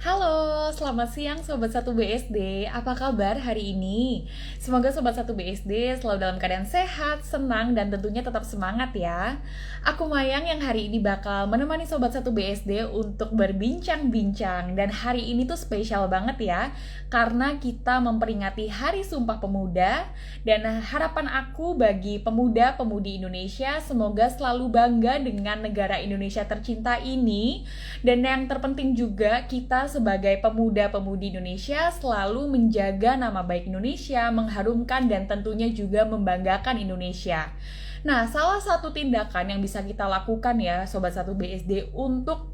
Halo, selamat siang Sobat Satu BSD. Apa kabar hari ini? Semoga Sobat Satu BSD selalu dalam keadaan sehat, senang, dan tentunya tetap semangat ya. Aku Mayang yang hari ini bakal menemani Sobat Satu BSD untuk berbincang-bincang. Dan hari ini tuh spesial banget ya, karena kita memperingati Hari Sumpah Pemuda. Dan harapan aku bagi pemuda-pemudi Indonesia, semoga selalu bangga dengan negara Indonesia tercinta ini. Dan yang terpenting juga kita sebagai pemuda-pemudi Indonesia selalu menjaga nama baik Indonesia, mengharumkan dan tentunya juga membanggakan Indonesia. Nah, salah satu tindakan yang bisa kita lakukan ya Sobat Satu BSD untuk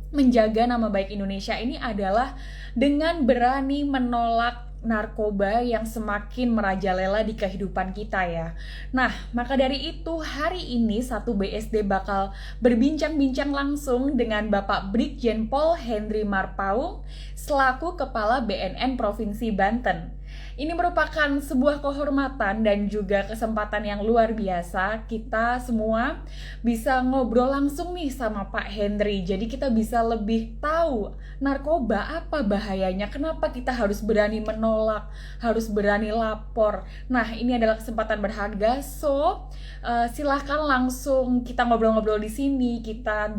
menjaga nama baik Indonesia ini adalah dengan berani menolak narkoba yang semakin merajalela di kehidupan kita ya. Nah, maka dari itu hari ini Satu BSD bakal berbincang-bincang langsung dengan Bapak Brigjen Pol Henry Marpaung selaku Kepala BNN Provinsi Banten. Ini merupakan sebuah kehormatan dan juga kesempatan yang luar biasa. Kita semua bisa ngobrol langsung nih sama Pak Henry. Jadi kita bisa lebih tahu narkoba apa bahayanya, kenapa kita harus berani menolak, harus berani lapor. Nah, ini adalah kesempatan berharga. So, silahkan langsung kita ngobrol-ngobrol di sini. Kita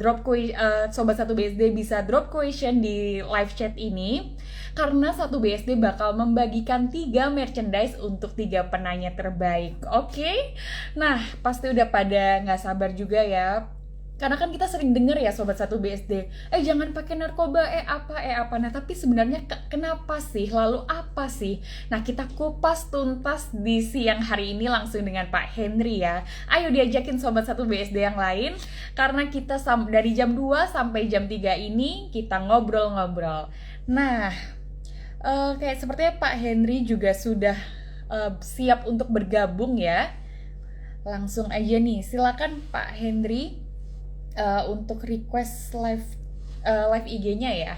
Sobat Satu BSD bisa drop question di live chat ini. Karena Satu BSD bakal membagikan 3 merchandise untuk 3 penanya terbaik. Oke? Nah, pasti udah pada nggak sabar juga ya. Karena kan kita sering denger ya Sobat Satu BSD, jangan pakai narkoba, apa. Nah, tapi sebenarnya kenapa sih? Lalu apa sih? Nah, kita kupas tuntas di siang hari ini langsung dengan Pak Henry ya. Ayo diajakin Sobat Satu BSD yang lain, karena kita dari jam 2 sampai jam 3 ini kita ngobrol-ngobrol. Nah, kayak sepertinya Pak Henry juga sudah siap untuk bergabung ya. Langsung aja nih, silakan Pak Henry untuk request live IG-nya ya,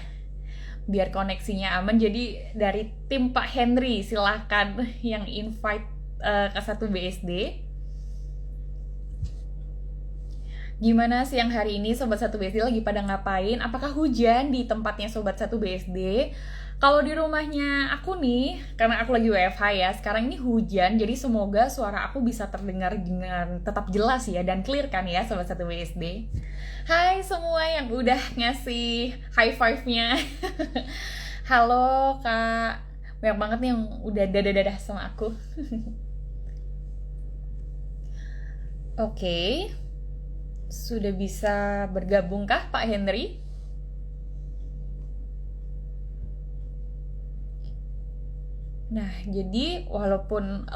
biar koneksinya aman. Jadi dari tim Pak Henry silakan yang invite ke Satu BSD. Gimana siang hari ini Sobat Satu BSD lagi pada ngapain? Apakah hujan di tempatnya Sobat Satu BSD? Kalau di rumahnya aku nih, karena aku lagi WFH ya, sekarang ini hujan, jadi semoga suara aku bisa terdengar dengan tetap jelas ya, dan clear kan ya Sobat Satu BSD. Hai semua yang udah ngasih high five-nya. Halo Kak, banyak banget nih yang udah dadah-dadah sama aku. Oke, sudah bisa bergabungkah Pak Henry? Nah, jadi walaupun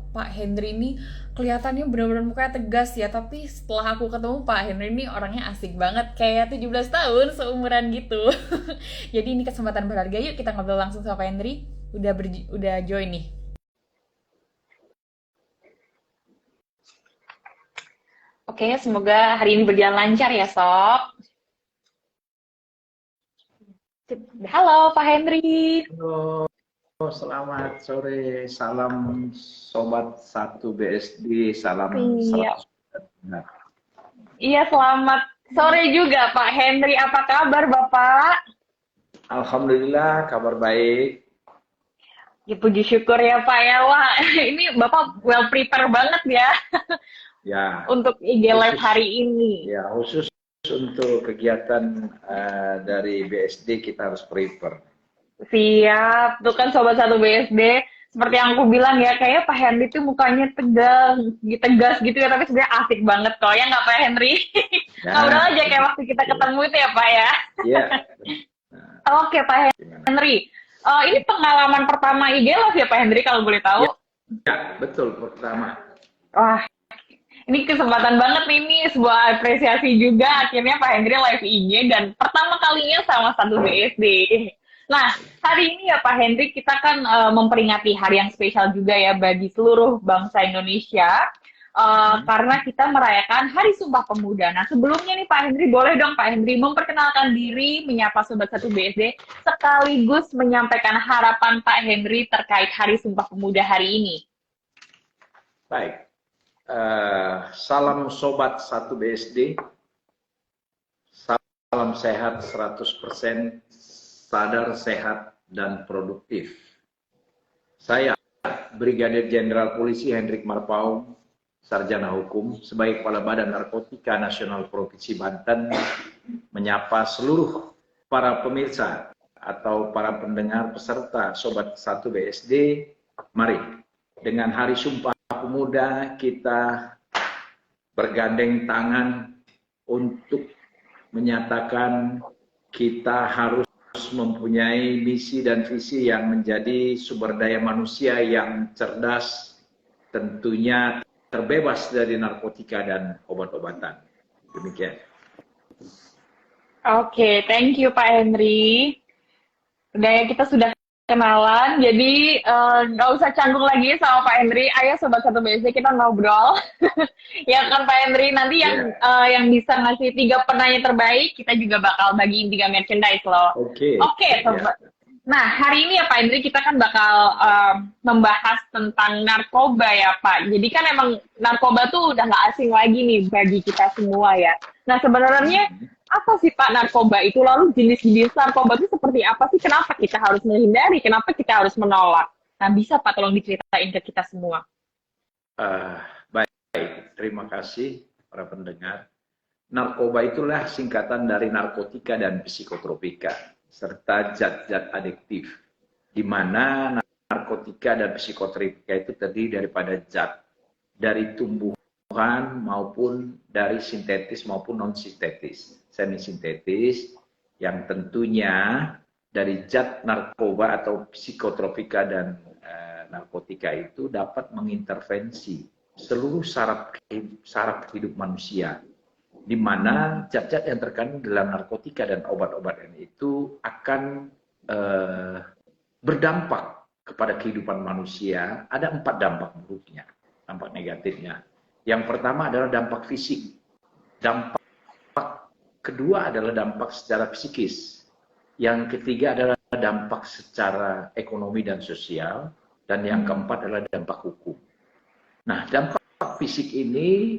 Pak Henry ini kelihatannya benar-benar mukanya tegas ya, tapi setelah aku ketemu Pak Henry ini orangnya asik banget, kayak 17 tahun seumuran gitu. Jadi ini kesempatan berharga, yuk kita ngobrol langsung sama Pak Henry. Udah join nih. Oke, semoga hari ini berjalan lancar ya, Sob. Halo Pak Henry. Halo, selamat sore. Salam Sobat Satu BSD, salam Iya, 100 benar. iya selamat sore juga Pak Henry. Apa kabar Bapak? Alhamdulillah, kabar baik. Ya puji syukur ya Pak ya. Wah, ini Bapak well prepare banget ya Ya, untuk IG Live khusus hari ini. ya khusus untuk kegiatan dari BSD kita harus prepare. Siap, tuh kan Sobat Satu BSD. Seperti yang aku bilang ya, kayaknya Pak Henry tuh mukanya tegas gitu ya, tapi sebenarnya asik banget kok. Ya nggak Pak Henry? Ngobrol Nah, aja kayak waktu kita ketemu itu ya Pak ya. ya, Oke Pak gimana? Henry, ini pengalaman pertama IG Live ya Pak Henry kalau boleh tahu? Ya, betul pertama. Wah, ini kesempatan banget nih, ini sebuah apresiasi juga akhirnya Pak Hendri live IG dan pertama kalinya sama Satu BSD. Nah, hari ini ya Pak Hendri kita kan memperingati hari yang spesial juga ya bagi seluruh bangsa Indonesia. Karena kita merayakan Hari Sumpah Pemuda. Nah, sebelumnya nih Pak Hendri, boleh dong Pak Hendri memperkenalkan diri, menyapa Sobat Satu BSD, sekaligus menyampaikan harapan Pak Hendri terkait Hari Sumpah Pemuda hari ini. Baik. Salam Sobat Satu BSD. Salam sehat 100%. sadar, sehat, dan produktif. Saya, Brigadir Jenderal Polisi Hendrik Marpaung, Sarjana Hukum, sebagai Kepala Badan Narkotika Nasional Provinsi Banten, menyapa seluruh para pemirsa atau para pendengar peserta Sobat 1 BSD. Mari, dengan Hari Sumpah Pemuda, kita bergandeng tangan untuk menyatakan kita harus mempunyai misi dan visi yang menjadi sumber daya manusia yang cerdas, tentunya terbebas dari narkotika dan obat-obatan. Demikian. Oke, thank you Pak Henry. Udah ya, kita sudah kenalan, jadi nggak usah canggung lagi sama Pak Henry. Ayo Sobat 1 BSD kita ngobrol. Ya kan Pak Henry, nanti yang bisa ngasih 3 penanya terbaik, kita juga bakal bagiin 3 merchandise loh. Oke, Sobat. Nah, hari ini ya Pak Henry, kita kan bakal membahas tentang narkoba ya Pak. Jadi kan emang narkoba tuh udah nggak asing lagi nih bagi kita semua ya. Nah, sebenarnya apa sih Pak narkoba itu? Lalu jenis-jenis narkoba itu seperti apa sih? Kenapa kita harus menghindari? Kenapa kita harus menolak? Nah, bisa Pak tolong diceritain ke kita semua. Baik, terima kasih para pendengar. Narkoba itulah singkatan dari narkotika dan psikotropika, serta zat-zat adiktif, di mana narkotika dan psikotropika itu terdiri daripada zat dari tumbuhan maupun dari sintetis maupun non-sintetis, semi-sintetis, yang tentunya dari zat narkoba atau psikotropika dan narkotika itu dapat mengintervensi seluruh saraf hidup manusia, di mana zat-zat yang terkandung dalam narkotika dan obat-obatan itu akan berdampak kepada kehidupan manusia. Ada 4 dampak buruknya, dampak negatifnya. Yang pertama adalah dampak fisik. Dampak kedua adalah dampak secara psikis. Yang ketiga adalah dampak secara ekonomi dan sosial. Dan yang keempat adalah dampak hukum. Nah, dampak fisik ini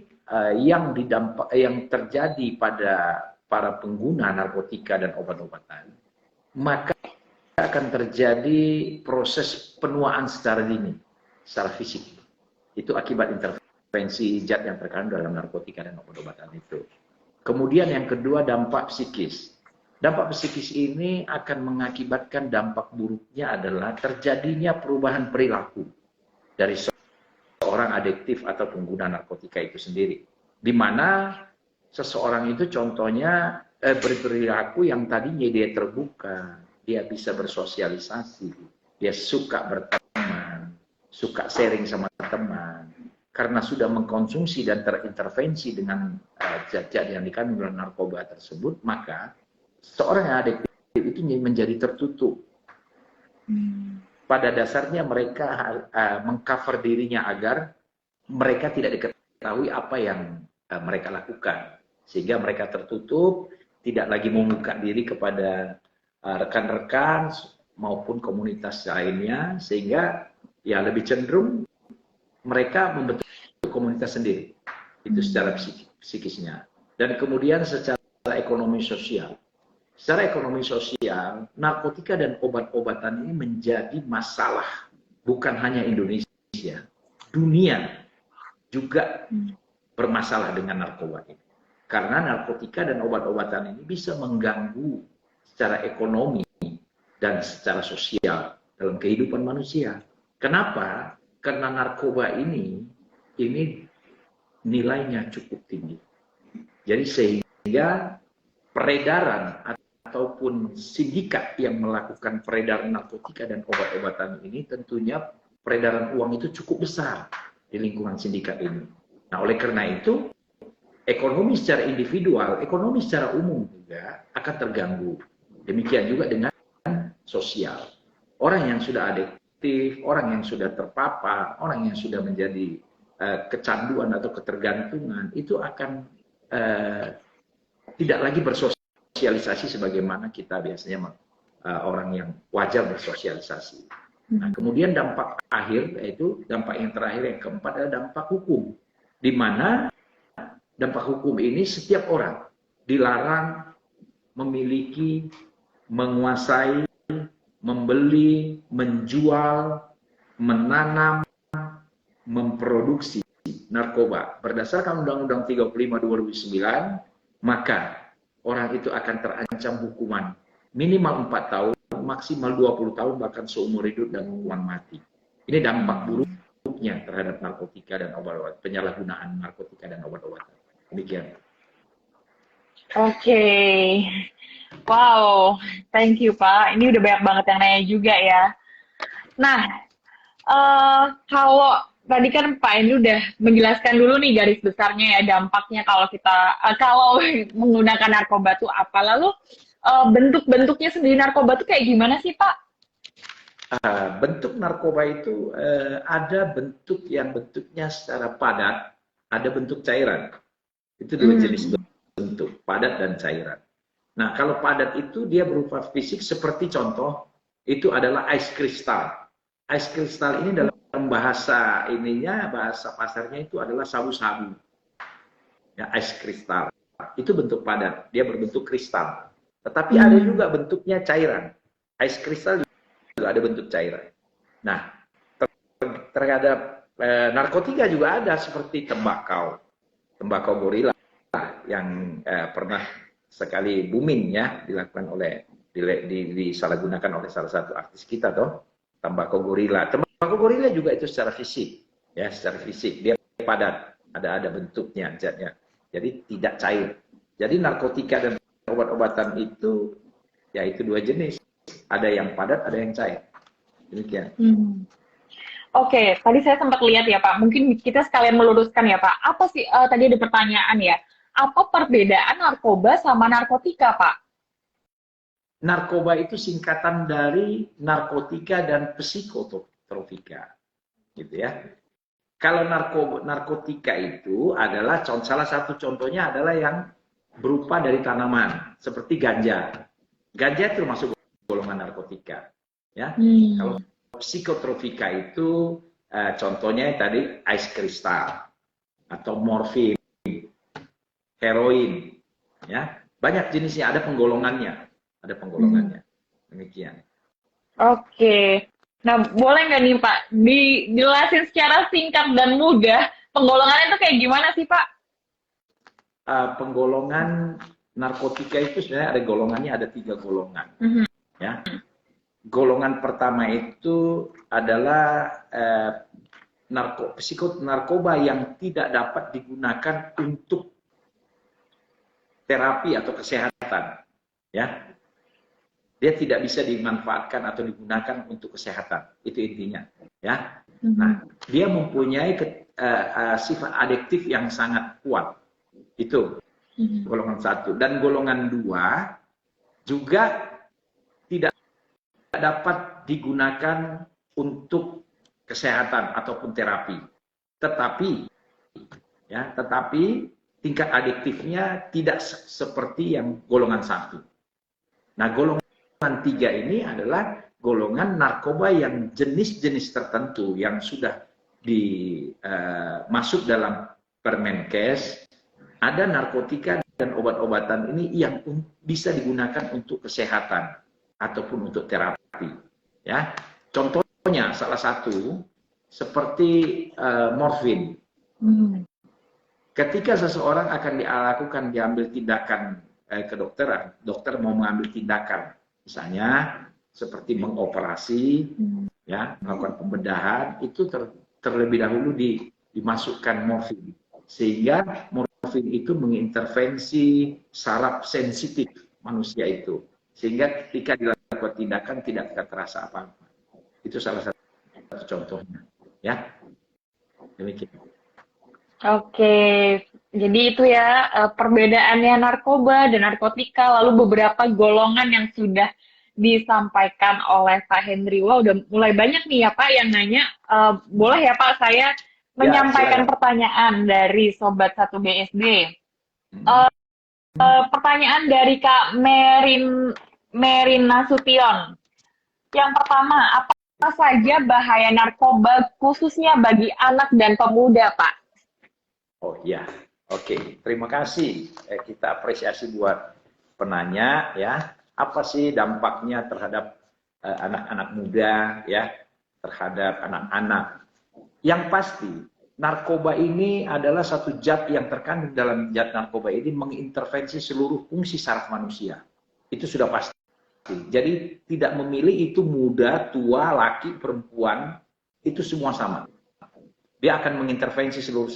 yang terjadi pada para pengguna narkotika dan obat-obatan, maka akan terjadi proses penuaan secara dini, secara fisik. Itu akibat intervensi zat yang terkandung dalam narkotika dan obat-obatan itu. Kemudian yang kedua, dampak psikis. Dampak psikis ini akan mengakibatkan dampak buruknya adalah terjadinya perubahan perilaku dari seorang adiktif atau pengguna narkotika itu sendiri. Di mana seseorang itu contohnya berperilaku yang tadinya dia terbuka, dia bisa bersosialisasi, dia suka berteman, suka sharing sama teman. Karena sudah mengkonsumsi dan terintervensi dengan zat-zat yang dikandung dalam narkoba tersebut, maka seorang yang adiktif itu menjadi tertutup. Pada dasarnya mereka mengcover dirinya agar mereka tidak diketahui apa yang mereka lakukan. Sehingga mereka tertutup, tidak lagi membuka diri kepada rekan-rekan maupun komunitas lainnya, sehingga ya lebih cenderung mereka membentuk komunitas sendiri. Itu secara psikisnya. Dan kemudian secara ekonomi sosial. Secara ekonomi sosial, narkotika dan obat-obatan ini menjadi masalah. Bukan hanya Indonesia, dunia juga bermasalah dengan narkoba ini. Karena narkotika dan obat-obatan ini bisa mengganggu secara ekonomi dan secara sosial dalam kehidupan manusia. Kenapa? Karena narkoba ini nilainya cukup tinggi. Jadi sehingga peredaran ataupun sindikat yang melakukan peredaran narkotika dan obat-obatan ini tentunya peredaran uang itu cukup besar di lingkungan sindikat ini. Nah, oleh karena itu ekonomi secara individual, ekonomi secara umum juga akan terganggu. Demikian juga dengan sosial. Orang yang sudah adiktif, orang yang sudah terpapar, orang yang sudah menjadi kecanduan atau ketergantungan itu akan tidak lagi bersosialisasi sebagaimana kita biasanya orang yang wajar bersosialisasi. Nah, kemudian dampak akhir, yaitu dampak yang terakhir, yang keempat adalah dampak hukum. Di mana dampak hukum ini setiap orang dilarang memiliki menguasai, membeli, menjual, menanam, memproduksi narkoba. Berdasarkan Undang-Undang 35 2009, maka orang itu akan terancam hukuman minimal 4 tahun, maksimal 20 tahun, bahkan seumur hidup dan hukuman mati. Ini dampak buruknya terhadap narkotika dan obat-obatan, penyalahgunaan narkotika dan obat-obatan. Demikian. Oke. Wow, thank you Pak. Ini udah banyak banget yang nanya juga ya. Nah, kalau tadi kan Pak Hendro udah menjelaskan dulu nih garis besarnya ya dampaknya kalau kita kalau menggunakan narkoba tuh apa. Lalu bentuk-bentuknya sendiri narkoba tuh kayak gimana sih Pak? Bentuk narkoba itu ada bentuk yang bentuknya secara padat, ada bentuk cairan. Itu dua jenis bentuk, padat dan cairan. Nah, kalau padat itu dia berupa fisik seperti contoh itu adalah ais kristal. Ais kristal ini dalam bahasa bahasa pasarnya itu adalah sabu-sabu. Ya, ais kristal. Itu bentuk padat, dia berbentuk kristal. Tetapi ada juga bentuknya cairan. Ais kristal juga ada bentuk cairan. Nah, terhadap narkotika juga ada seperti tembakau gorila yang pernah sekali booming ya dilakukan oleh disalahgunakan oleh salah satu artis kita toh, tembakau gorila. Tembakau gorila juga itu secara fisik ya, secara fisik dia padat, ada bentuknya zatnya. Jadi tidak cair. Jadi narkotika dan obat-obatan itu ya itu dua jenis. Ada yang padat, ada yang cair. Demikian. Oke, tadi saya sempat lihat ya Pak. Mungkin kita sekalian meluruskan ya Pak. Apa sih tadi ada pertanyaan ya? Apa perbedaan narkoba sama narkotika Pak? Narkoba itu singkatan dari narkotika dan psikotropika, gitu ya. Kalau narkotika itu adalah salah satu contohnya adalah yang berupa dari tanaman seperti ganja. Ganja itu masuk golongan narkotika, ya. Kalau psikotropika itu contohnya tadi ais kristal atau morfin, heroin, ya. Banyak jenisnya, ada penggolongannya. Demikian. Oke. Nah, boleh nggak nih Pak dijelasin secara singkat dan mudah penggolongannya itu kayak gimana sih Pak? Penggolongan narkotika itu sebenarnya ada golongannya, ada 3 golongan. Ya. Golongan pertama itu adalah narkoba yang tidak dapat digunakan untuk terapi atau kesehatan, ya. Dia tidak bisa dimanfaatkan atau digunakan untuk kesehatan, itu intinya, ya. Nah, dia mempunyai sifat adiktif yang sangat kuat, itu golongan 1. Dan golongan 2 juga tidak dapat digunakan untuk kesehatan ataupun terapi, tetapi tingkat adiktifnya tidak seperti yang golongan 1. Nah, golongan 3 ini adalah golongan narkoba yang jenis-jenis tertentu yang sudah masuk dalam Permenkes. Ada narkotika dan obat-obatan ini yang bisa digunakan untuk kesehatan ataupun untuk terapi. Ya, contohnya salah satu seperti morfin. Ketika seseorang akan diambil tindakan kedokteran, dokter mau mengambil tindakan, misalnya seperti mengoperasi, ya, melakukan pembedahan, itu terlebih dahulu dimasukkan morfin, sehingga morfin itu mengintervensi saraf sensitif manusia itu, sehingga ketika dilakukan tindakan tidak terasa apa-apa. Itu salah satu contohnya, ya. Demikian. Oke, jadi itu ya perbedaannya narkoba dan narkotika, lalu beberapa golongan yang sudah disampaikan oleh Pak Henry. Wah, udah mulai banyak nih ya Pak yang nanya. Boleh ya Pak saya menyampaikan pertanyaan dari Sobat 1 BSD. Pertanyaan dari Kak Merin Nasution. Yang pertama, apa saja bahaya narkoba khususnya bagi anak dan pemuda Pak? Oh ya, oke. Terima kasih. Kita apresiasi buat penanya ya. Apa sih dampaknya terhadap anak-anak muda, ya, terhadap anak-anak? Yang pasti, narkoba ini adalah satu zat yang terkandung dalam zat narkoba ini mengintervensi seluruh fungsi saraf manusia. Itu sudah pasti. Jadi tidak memilih itu muda, tua, laki, perempuan, itu semua sama. Dia akan mengintervensi seluruh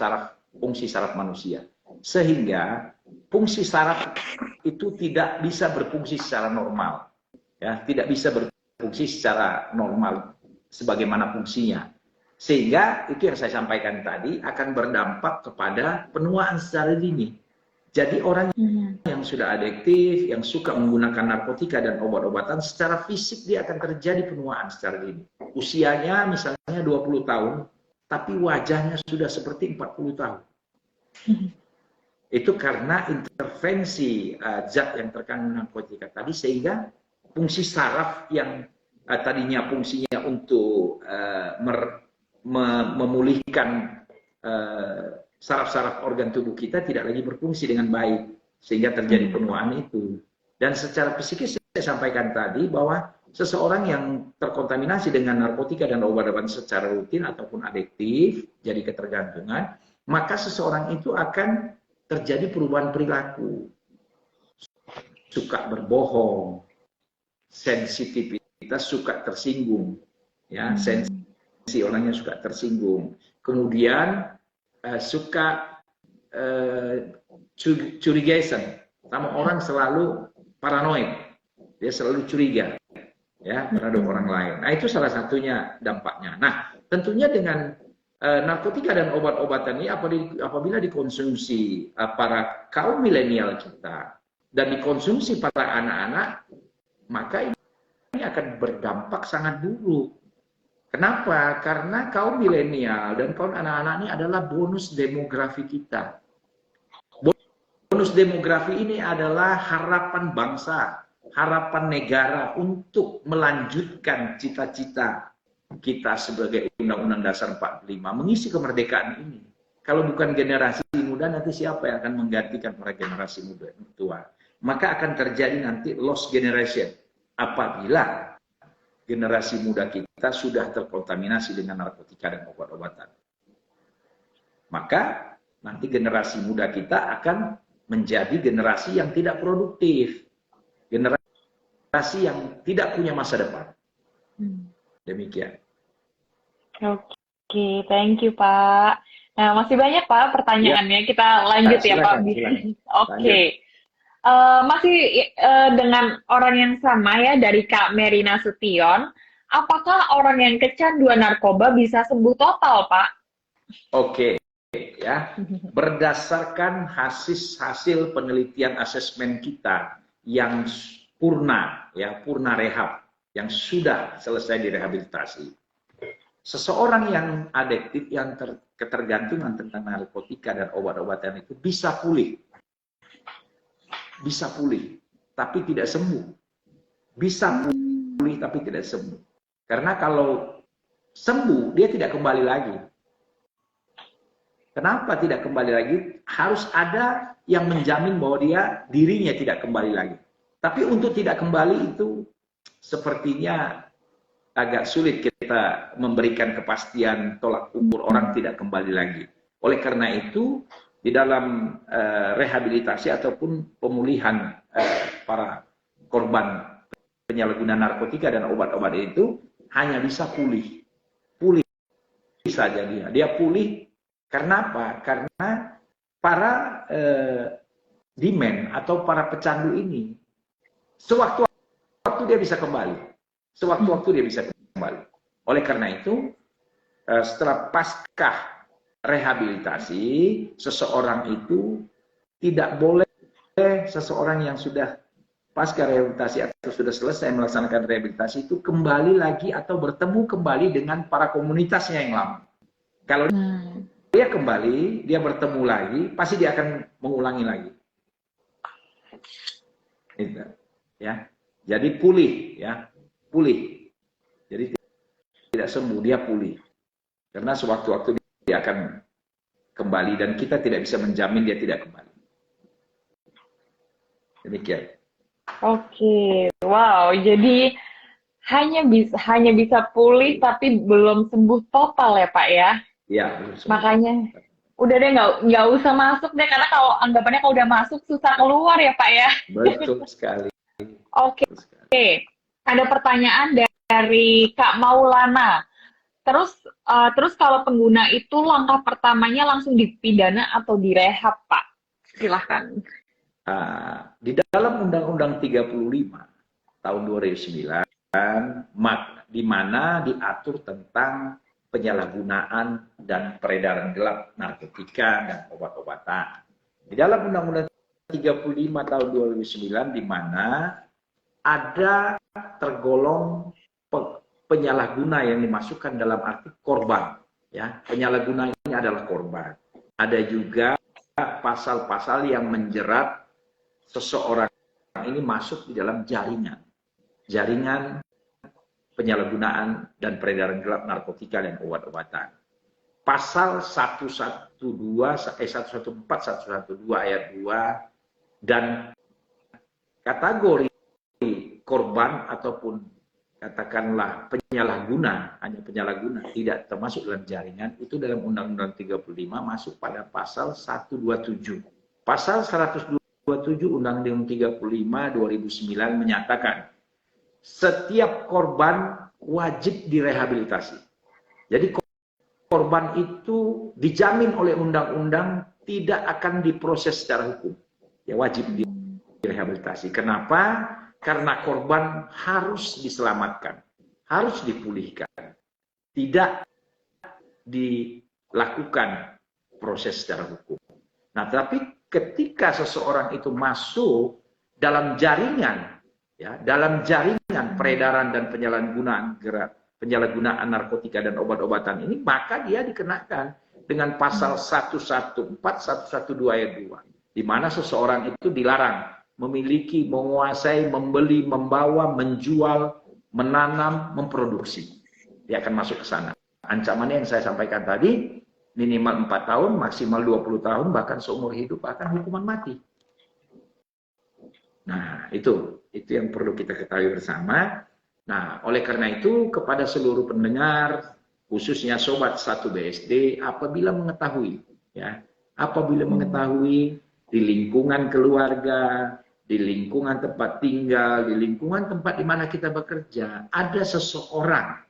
fungsi saraf manusia. Sehingga fungsi saraf itu tidak bisa berfungsi secara normal. Ya, tidak bisa berfungsi secara normal sebagaimana fungsinya. Sehingga itu yang saya sampaikan tadi akan berdampak kepada penuaan secara dini. Jadi orang yang sudah adiktif, yang suka menggunakan narkotika dan obat-obatan, secara fisik dia akan terjadi penuaan secara dini. Usianya misalnya 20 tahun, tapi wajahnya sudah seperti 40 tahun. Itu karena intervensi zat yang terkandung narkotika tadi, sehingga fungsi saraf yang tadinya fungsinya untuk memulihkan saraf-saraf organ tubuh kita tidak lagi berfungsi dengan baik, sehingga terjadi penuaan itu. Dan secara psikis saya sampaikan tadi bahwa seseorang yang terkontaminasi dengan narkotika dan obat-obatan secara rutin ataupun adiktif, jadi ketergantungan, maka seseorang itu akan terjadi perubahan perilaku. Suka berbohong, sensitivitas suka tersinggung, ya, sensi orangnya suka tersinggung. Kemudian suka curigation, sama orang selalu paranoid, dia selalu curiga, ya, terhadap orang lain. Nah, itu salah satunya dampaknya. Nah, tentunya dengan narkotika dan obat-obatan ini apabila dikonsumsi para kaum milenial kita dan dikonsumsi para anak-anak, maka ini akan berdampak sangat buruk. Kenapa? Karena kaum milenial dan kaum anak-anak ini adalah bonus demografi kita. Bonus demografi ini adalah harapan bangsa, harapan negara untuk melanjutkan cita-cita kita sebagai Undang-Undang Dasar 45, mengisi kemerdekaan ini. Kalau bukan generasi muda, nanti siapa yang akan menggantikan para generasi muda tua? Maka akan terjadi nanti lost generation apabila generasi muda kita sudah terkontaminasi dengan narkotika dan obat-obatan. Maka nanti generasi muda kita akan menjadi generasi yang tidak produktif, generasi yang tidak punya masa depan. Demikian. Oke, thank you Pak. Nah, masih banyak Pak pertanyaannya. Kita lanjut ya Pak. Oke. Masih dengan orang yang sama ya, dari Kak Merina Sution. Apakah orang yang kecanduan narkoba bisa sembuh total, Pak? Oke, ya. Berdasarkan hasil penelitian asesmen kita yang purna, ya, purna rehab, yang sudah selesai direhabilitasi. Seseorang yang adiktif, yang ketergantungan tentang narkotika dan obat-obatan itu bisa pulih. Bisa pulih, tapi tidak sembuh. Bisa pulih, tapi tidak sembuh. Karena kalau sembuh, dia tidak kembali lagi. Kenapa tidak kembali lagi? Harus ada yang menjamin bahwa dirinya tidak kembali lagi. Tapi untuk tidak kembali itu sepertinya agak sulit kita memberikan kepastian tolak ukur orang tidak kembali lagi. Oleh karena itu, di dalam rehabilitasi ataupun pemulihan para korban penyalahgunaan narkotika dan obat-obat itu hanya bisa pulih saja dia pulih. Karena apa? Karena para demand atau para pecandu ini sewaktu-waktu dia bisa kembali, Oleh karena itu, setelah pasca rehabilitasi, seseorang itu tidak boleh, seseorang yang sudah pasca rehabilitasi atau sudah selesai melaksanakan rehabilitasi itu kembali lagi atau bertemu kembali dengan para komunitasnya yang lama. Kalau dia kembali, dia bertemu lagi, pasti dia akan mengulangi lagi. Gitu, ya. Jadi pulih, ya, pulih. Jadi tidak sembuh, dia pulih. Karena sewaktu-waktu dia akan kembali dan kita tidak bisa menjamin dia tidak kembali. Demikian. Oke, Wow, jadi hanya bisa pulih tapi belum sembuh total ya Pak ya. Ya, belum sembuh. Makanya udah deh nggak usah masuk deh karena kalau anggapannya kalau udah masuk susah keluar ya Pak ya. Betul sekali. Oke, Betul sekali. ada pertanyaan dari Kak Maulana. Terus kalau pengguna itu langkah pertamanya langsung dipidana atau direhab Pak? Silahkan. Di dalam Undang-Undang 35 tahun 2009, di mana diatur tentang penyalahgunaan dan peredaran gelap narkotika dan obat-obatan. Di dalam Undang-Undang 35 tahun 2009, di mana ada tergolong penyalahguna yang dimasukkan dalam arti korban. Ya, penyalahguna ini adalah korban. Ada juga pasal-pasal yang menjerat seseorang ini masuk di dalam jaringan penyalahgunaan dan peredaran gelap narkotika dan obat-obatan. Pasal 114, 112 ayat 2 dan kategori korban ataupun katakanlah penyalahguna, hanya penyalahguna, tidak termasuk dalam jaringan, itu dalam Undang-Undang 35 masuk pada pasal 127. Pasal 127 Undang-Undang 35 2009 menyatakan setiap korban wajib direhabilitasi. Jadi korban itu dijamin oleh undang-undang tidak akan diproses secara hukum. Ya wajib direhabilitasi. Kenapa? Karena korban harus diselamatkan, harus dipulihkan. Tidak dilakukan proses secara hukum. Nah, tapi ketika seseorang itu masuk dalam jaringan, ya, dalam jaringan peredaran dan penyalahgunaan narkotika dan obat-obatan ini, maka dia dikenakan dengan pasal 114, 112 ayat 2, di mana seseorang itu dilarang memiliki, menguasai, membeli, membawa, menjual, menanam, memproduksi. Dia akan masuk ke sana. Ancamannya yang saya sampaikan tadi, minimal 4 tahun, maksimal 20 tahun, bahkan seumur hidup, bahkan hukuman mati. Nah, itu yang perlu kita ketahui bersama. Nah, oleh karena itu, kepada seluruh pendengar, khususnya Sobat 1 BSD, apabila mengetahui di lingkungan keluarga, di lingkungan tempat tinggal, di lingkungan tempat di mana kita bekerja, ada seseorang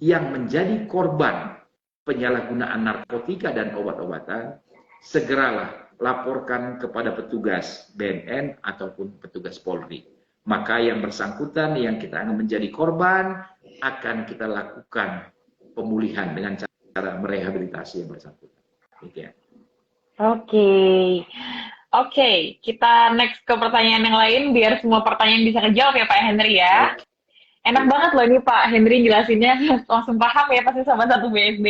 yang menjadi korban penyalahgunaan narkotika dan obat-obatan, segeralah laporkan kepada petugas BNN ataupun petugas Polri. Maka yang bersangkutan yang kita akan menjadi korban akan kita lakukan pemulihan dengan cara merehabilitasi yang bersangkutan. Oke. Oke, kita next ke pertanyaan yang lain biar semua pertanyaan bisa kejawab ya Pak Henry ya. Enak banget loh ini Pak Henry jelasinnya, langsung paham ya pasti sama 1 BSD.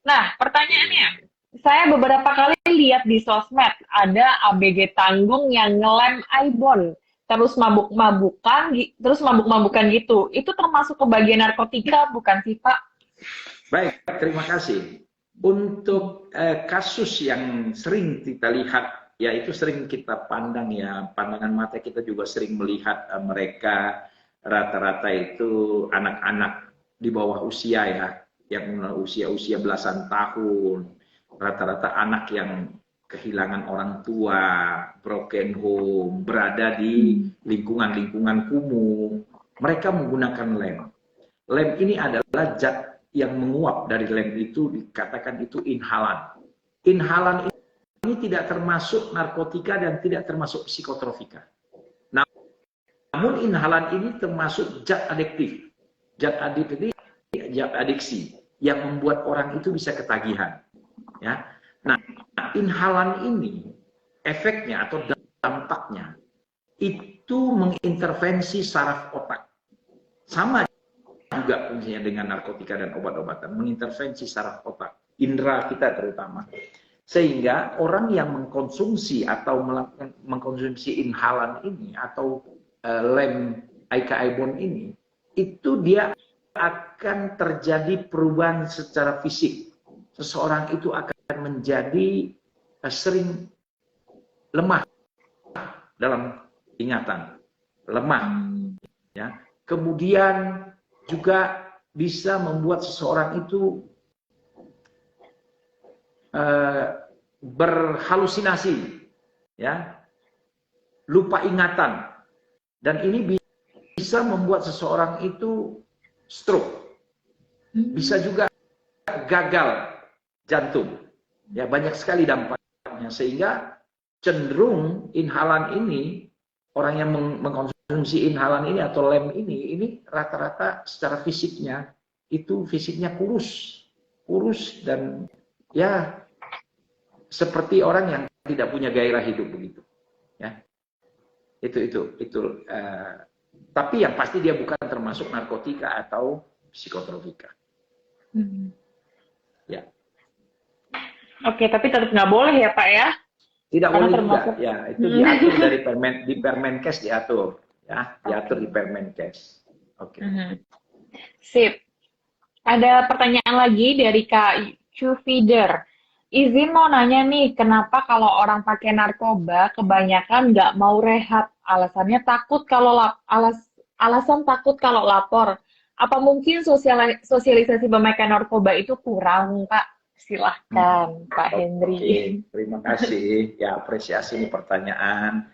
Nah, pertanyaannya, saya beberapa kali lihat di sosmed ada ABG tanggung yang ngelem ibon, terus mabuk-mabukan gitu. Itu termasuk ke bagian narkotika bukan sih Pak? Baik, terima kasih. Untuk kasus yang sering kita lihat, ya itu sering kita pandang ya, pandangan mata kita juga sering melihat mereka rata-rata itu anak-anak di bawah usia ya, yang usia belasan tahun, rata-rata anak yang kehilangan orang tua, broken home, berada di lingkungan-lingkungan kumuh. Mereka menggunakan lem. Lem ini adalah zat yang menguap dari lem itu, dikatakan itu inhalan. Inhalan ini tidak termasuk narkotika dan tidak termasuk psikotropika. Namun inhalan ini termasuk zat adiktif. Zat adiksi yang membuat orang itu bisa ketagihan. Ya. Nah, inhalan ini efeknya atau dampaknya itu mengintervensi saraf otak. Sama juga fungsinya dengan narkotika dan obat-obatan, mengintervensi saraf otak, indera kita terutama. Sehingga orang yang mengkonsumsi atau mengkonsumsi inhalan ini atau lem ibon ini, itu dia akan terjadi perubahan secara fisik. Seseorang itu akan menjadi sering lemah dalam ingatan. lemah, ya. Kemudian juga bisa membuat seseorang itu berhalusinasi, ya, lupa ingatan, dan ini bisa membuat seseorang itu stroke, bisa juga gagal jantung, ya, banyak sekali dampaknya, sehingga cenderung inhalan ini, orang yang mengkonsumsi inhalan ini atau lem ini rata-rata secara fisiknya kurus dan ya seperti orang yang tidak punya gairah hidup begitu, ya. Itu tapi yang pasti dia bukan termasuk narkotika atau psikotropika. Ya. Oke, tapi tetap nggak boleh ya Pak ya? Tidak Karena boleh termasuk... juga, ya, itu diatur dari di Permenkes diatur, ya, diatur di Permenkes. Oke. Sip. Ada pertanyaan lagi dari Kak Feeder. Izin mau nanya nih, kenapa kalau orang pakai narkoba kebanyakan nggak mau rehat? Alasannya takut kalau alasan takut kalau lapor. Apa mungkin sosialisasi pemakaian narkoba itu kurang, Pak? Silahkan, Pak Henry. Oke, terima kasih. Ya, apresiasi ini pertanyaan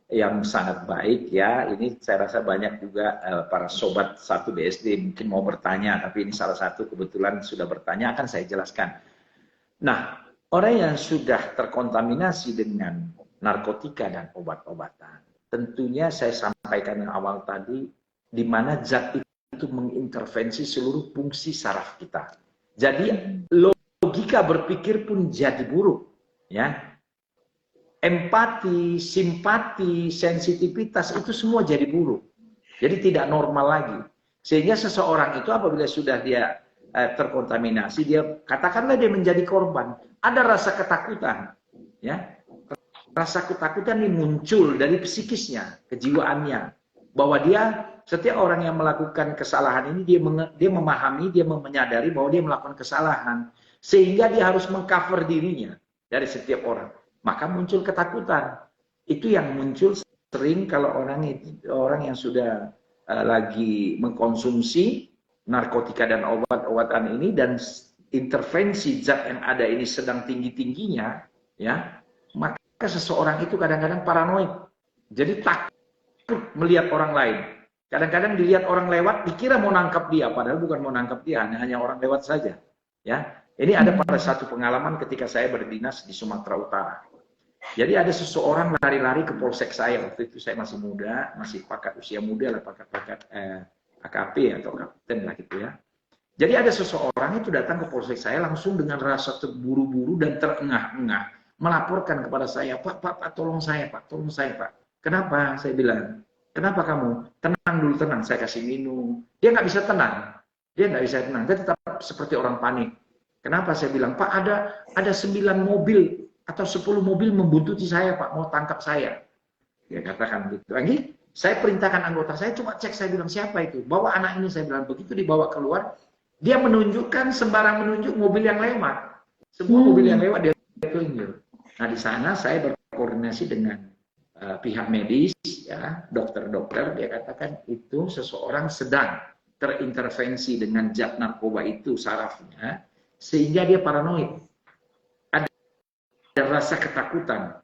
yang sangat baik, ya. Ini saya rasa banyak juga para sobat 1BSD mungkin mau bertanya, tapi ini salah satu kebetulan sudah bertanya, akan saya jelaskan. Nah, orang yang sudah terkontaminasi dengan narkotika dan obat-obatan, tentunya saya sampaikan yang awal tadi, di mana zat itu mengintervensi seluruh fungsi saraf kita. Jadi logika berpikir pun jadi buruk, ya. Empati, simpati, sensitivitas itu semua jadi buruk. Jadi tidak normal lagi. Sehingga seseorang itu apabila sudah dia terkontaminasi, dia katakanlah dia menjadi korban, ada rasa ketakutan, ya. Rasa ketakutan ini muncul dari psikisnya, kejiwaannya, bahwa dia, setiap orang yang melakukan kesalahan ini dia memahami, dia menyadari bahwa dia melakukan kesalahan, sehingga dia harus mengcover dirinya dari setiap orang. Maka muncul ketakutan. Itu yang muncul sering kalau orang yang sudah lagi mengkonsumsi narkotika dan obat-obatan ini, dan intervensi zat yang ada ini sedang tinggi-tingginya, ya, maka seseorang itu kadang-kadang paranoid. Jadi takut melihat orang lain. Kadang-kadang dilihat orang lewat, dikira mau nangkap dia, padahal bukan mau nangkap dia, hanya orang lewat saja. Ya, ini ada pada satu pengalaman ketika saya berdinas di Sumatera Utara. Jadi ada seseorang lari-lari ke polsek saya, waktu itu saya masih muda, masih pakat usia muda lah, pakat AKP atau kapten lah gitu ya. Jadi ada seseorang itu datang ke polsek saya langsung dengan rasa terburu-buru dan terengah-engah melaporkan kepada saya, Pak, tolong saya, Pak, tolong saya, Pak. Kenapa? Saya bilang, kenapa kamu? Tenang dulu, tenang, saya kasih minum. Dia nggak bisa tenang, dia tetap seperti orang panik. Kenapa? Saya bilang, Pak, ada 9 mobil atau 10 mobil membuntuti saya, Pak, mau tangkap saya. Dia katakan gitu. Lagi, saya perintahkan anggota saya, coba cek, saya bilang, siapa itu? Bawa anak ini, saya bilang, begitu dibawa keluar, dia menunjukkan, sembarang menunjuk mobil yang lewat. Semua mobil yang lewat dia tunjuk. Nah, di sana saya berkoordinasi dengan pihak medis, ya, dokter-dokter, dia katakan itu seseorang sedang terintervensi dengan zat narkoba itu sarafnya, sehingga dia paranoid. Ada rasa ketakutan,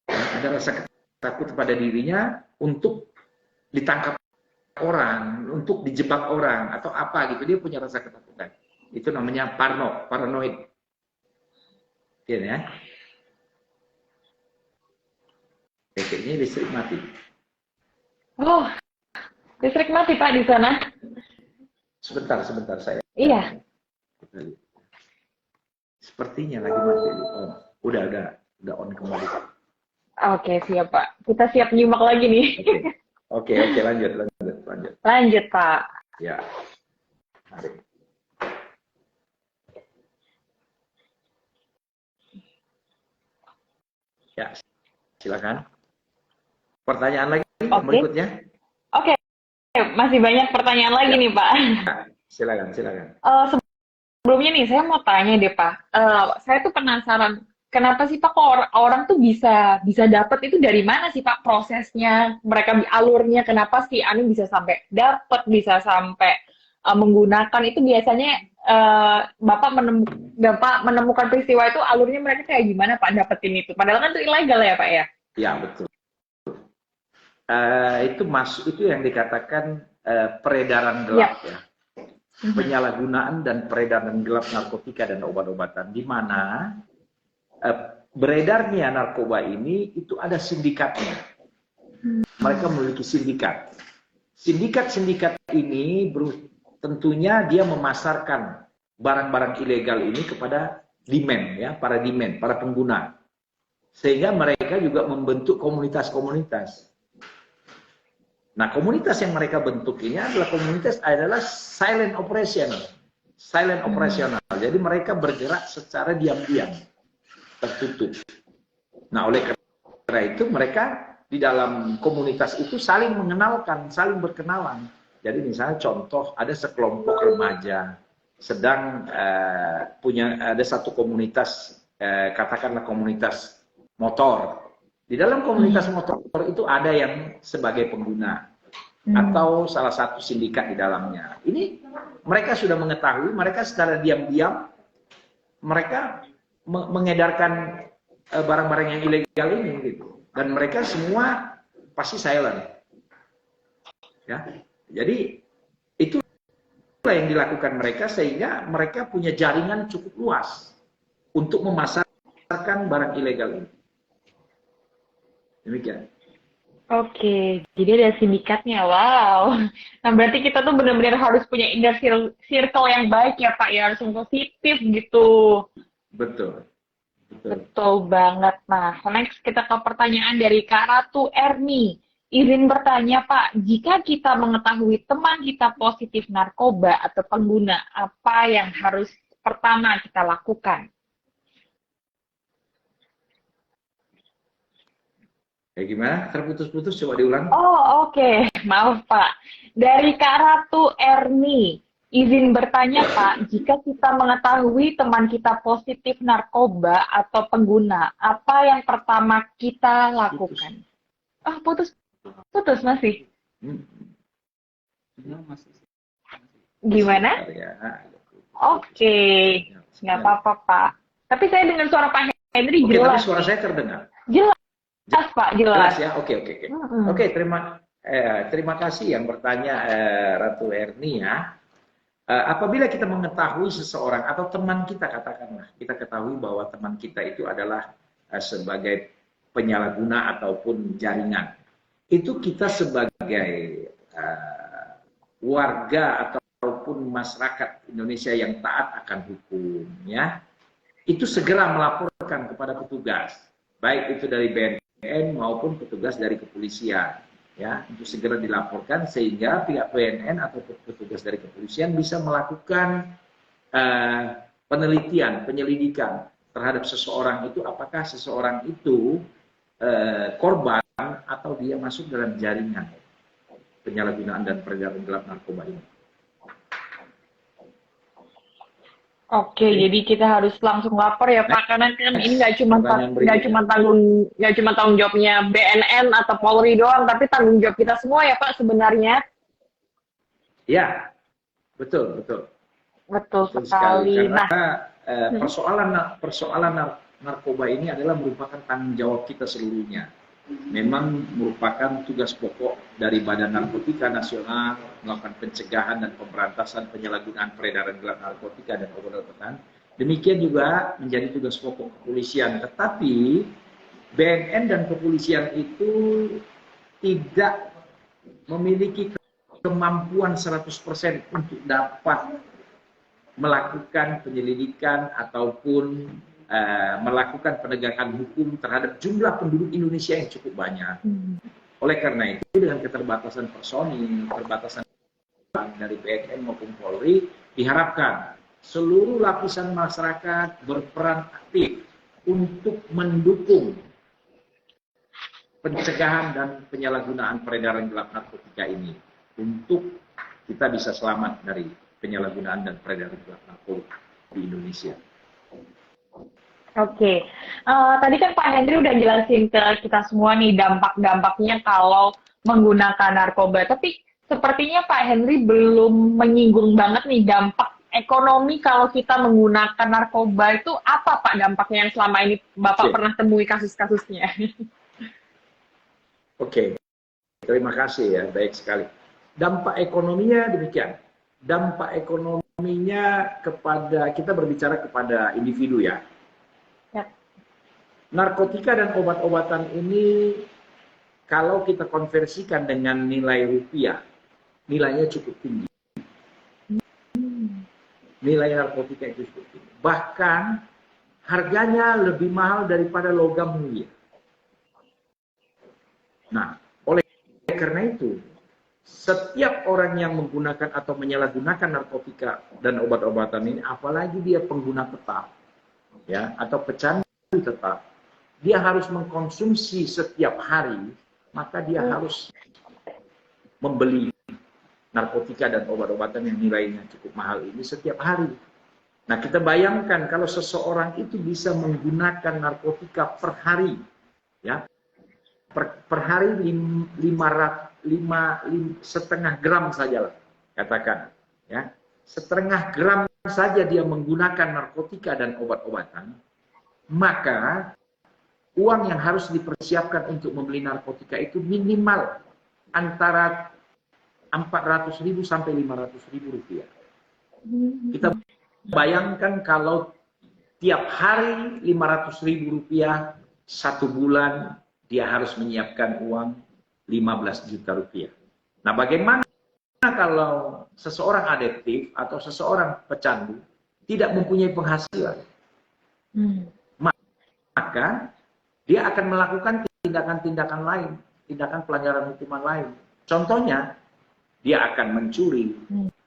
ada rasa ketakutan pada dirinya untuk ditangkap orang, untuk dijebak orang atau apa gitu, dia punya rasa ketakutan. Itu namanya paranoid. Oke, ya. Kayaknya listrik mati. Oh, listrik mati Pak di sana? Sebentar saya. Iya. Sepertinya lagi mati. Oh, udah on kembali. Oke, siap Pak. Kita siap nyimak lagi nih. Oke, lanjut. Lanjut Pak. Ya. Mari. Ya, silakan. Pertanyaan lagi berikutnya. Oke, masih banyak pertanyaan lagi nih Pak. Silakan. Sebelumnya nih, saya mau tanya deh Pak. Saya tuh penasaran, kenapa sih Pak kok orang tuh bisa dapat itu dari mana sih Pak prosesnya? Mereka alurnya kenapa sih Ani bisa sampai dapat, bisa sampai menggunakan itu biasanya Bapak menemukan peristiwa itu alurnya mereka kayak gimana Pak dapetin itu? Padahal kan itu ilegal ya Pak ya? Ya, betul. Itu yang dikatakan peredaran gelap ya. Penyalahgunaan dan peredaran gelap narkotika dan obat-obatan, di mana beredarnya narkoba ini itu ada sindikatnya. Mereka memiliki sindikat. Sindikat-sindikat ini tentunya dia memasarkan barang-barang ilegal ini kepada demand ya, para pengguna. Sehingga mereka juga membentuk komunitas-komunitas. Nah, komunitas yang mereka bentuk ini adalah silent operational. Silent operational. Jadi mereka bergerak secara diam-diam, tertutup. Nah, oleh karena itu mereka di dalam komunitas itu saling mengenalkan, saling berkenalan. Jadi misalnya contoh, ada sekelompok remaja sedang ada satu komunitas, katakanlah komunitas motor. Di dalam komunitas motor itu ada yang sebagai pengguna atau salah satu sindikat di dalamnya. Ini mereka sudah mengetahui, mereka secara diam-diam mereka mengedarkan barang-barang yang ilegal ini gitu. Dan mereka semua pasti silent. Ya. Jadi itulah yang dilakukan mereka sehingga mereka punya jaringan cukup luas untuk memasarkan barang ilegal ini. Demikian. Oke, jadi ada sindikatnya, wow. Nah, berarti kita tuh benar-benar harus punya inner circle yang baik ya, Pak, ya, harus yang positif gitu. Betul. Betul banget. Nah, next kita ke pertanyaan dari Kak Ratu Erni. Izin bertanya, Pak, jika kita mengetahui teman kita positif narkoba atau pengguna, apa yang harus pertama kita lakukan? Kayak gimana? Terputus-putus, coba diulang. Oh, oke. Maaf, Pak. Dari Kak Ratu Erni, izin bertanya, Pak, jika kita mengetahui teman kita positif narkoba atau pengguna, apa yang pertama kita lakukan? Putus. Putus masih. Gimana? Oke. Nggak apa-apa, Pak. Tapi saya dengan suara Pak Henry jelas. Tapi suara saya terdengar. Jelas, Pak, jelas. Jelas ya, oke. Oke, terima kasih yang bertanya Ratu Erni ya. Apabila kita mengetahui seseorang atau teman kita, katakanlah, kita ketahui bahwa teman kita itu adalah sebagai penyalahguna ataupun jaringan, itu kita sebagai warga ataupun masyarakat Indonesia yang taat akan hukum, ya, itu segera melaporkan kepada petugas, baik itu dari BNN maupun petugas dari kepolisian. Ya, itu segera dilaporkan sehingga pihak BNN atau petugas dari kepolisian bisa melakukan penelitian, penyelidikan terhadap seseorang itu, apakah seseorang itu korban atau dia masuk dalam jaringan penyalahgunaan dan peredaran gelap narkoba ini. Oke, jadi kita harus langsung lapor ya Pak, karena kan ini nggak cuma tanggung jawabnya BNN atau Polri doang, tapi tanggung jawab kita semua ya Pak sebenarnya. Ya, betul. Betul sekali. Karena persoalan narkoba ini adalah merupakan tanggung jawab kita seluruhnya. Memang merupakan tugas pokok dari Badan Narkotika Nasional melakukan pencegahan dan pemberantasan penyalahgunaan peredaran gelap narkotika dan obat-obatan. Demikian juga menjadi tugas pokok kepolisian. Tetapi BNN dan kepolisian itu tidak memiliki kemampuan 100% untuk dapat melakukan penyelidikan ataupun melakukan penegakan hukum terhadap jumlah penduduk Indonesia yang cukup banyak. Oleh karena itu, dengan keterbatasan personil, keterbatasan dari BNN maupun Polri, diharapkan seluruh lapisan masyarakat berperan aktif untuk mendukung pencegahan dan penyalahgunaan peredaran gelap narkotika ini, untuk kita bisa selamat dari penyalahgunaan dan peredaran gelap narkotika di Indonesia. Oke. Tadi kan Pak Henry udah jelasin ke kita semua nih dampak-dampaknya kalau menggunakan narkoba. Tapi sepertinya Pak Henry belum menyinggung banget nih dampak ekonomi kalau kita menggunakan narkoba itu apa Pak dampaknya yang selama ini Bapak Oke, pernah temui kasus-kasusnya? oke. Terima kasih ya, baik sekali. Dampak ekonominya demikian. Dampak ekonominya kepada, kita berbicara kepada individu ya. Ya. Narkotika dan obat-obatan ini kalau kita konversikan dengan nilai rupiah, nilainya cukup tinggi. Nilai narkotika itu cukup tinggi. Bahkan harganya lebih mahal daripada logam mulia. Nah, oleh karena itu, setiap orang yang menggunakan atau menyalahgunakan narkotika dan obat-obatan ini, apalagi dia pengguna tetap, ya, atau pecandu tetap, dia harus mengkonsumsi setiap hari, maka dia harus membeli narkotika dan obat-obatan yang nilainya cukup mahal ini setiap hari. Nah, kita bayangkan kalau seseorang itu bisa menggunakan narkotika per hari, ya, per hari 5,5 gram saja lah, katakan, ya, setengah gram saja dia menggunakan narkotika dan obat-obatan, maka uang yang harus dipersiapkan untuk membeli narkotika itu minimal antara 400.000 sampai 500.000 rupiah. Kita bayangkan kalau tiap hari 500.000 rupiah, satu bulan dia harus menyiapkan uang 15 juta rupiah. Nah, bagaimana kalau seseorang adiktif atau seseorang pecandu tidak mempunyai penghasilan? Maka dia akan melakukan tindakan-tindakan lain, tindakan pelanggaran hukuman lain. Contohnya, dia akan mencuri,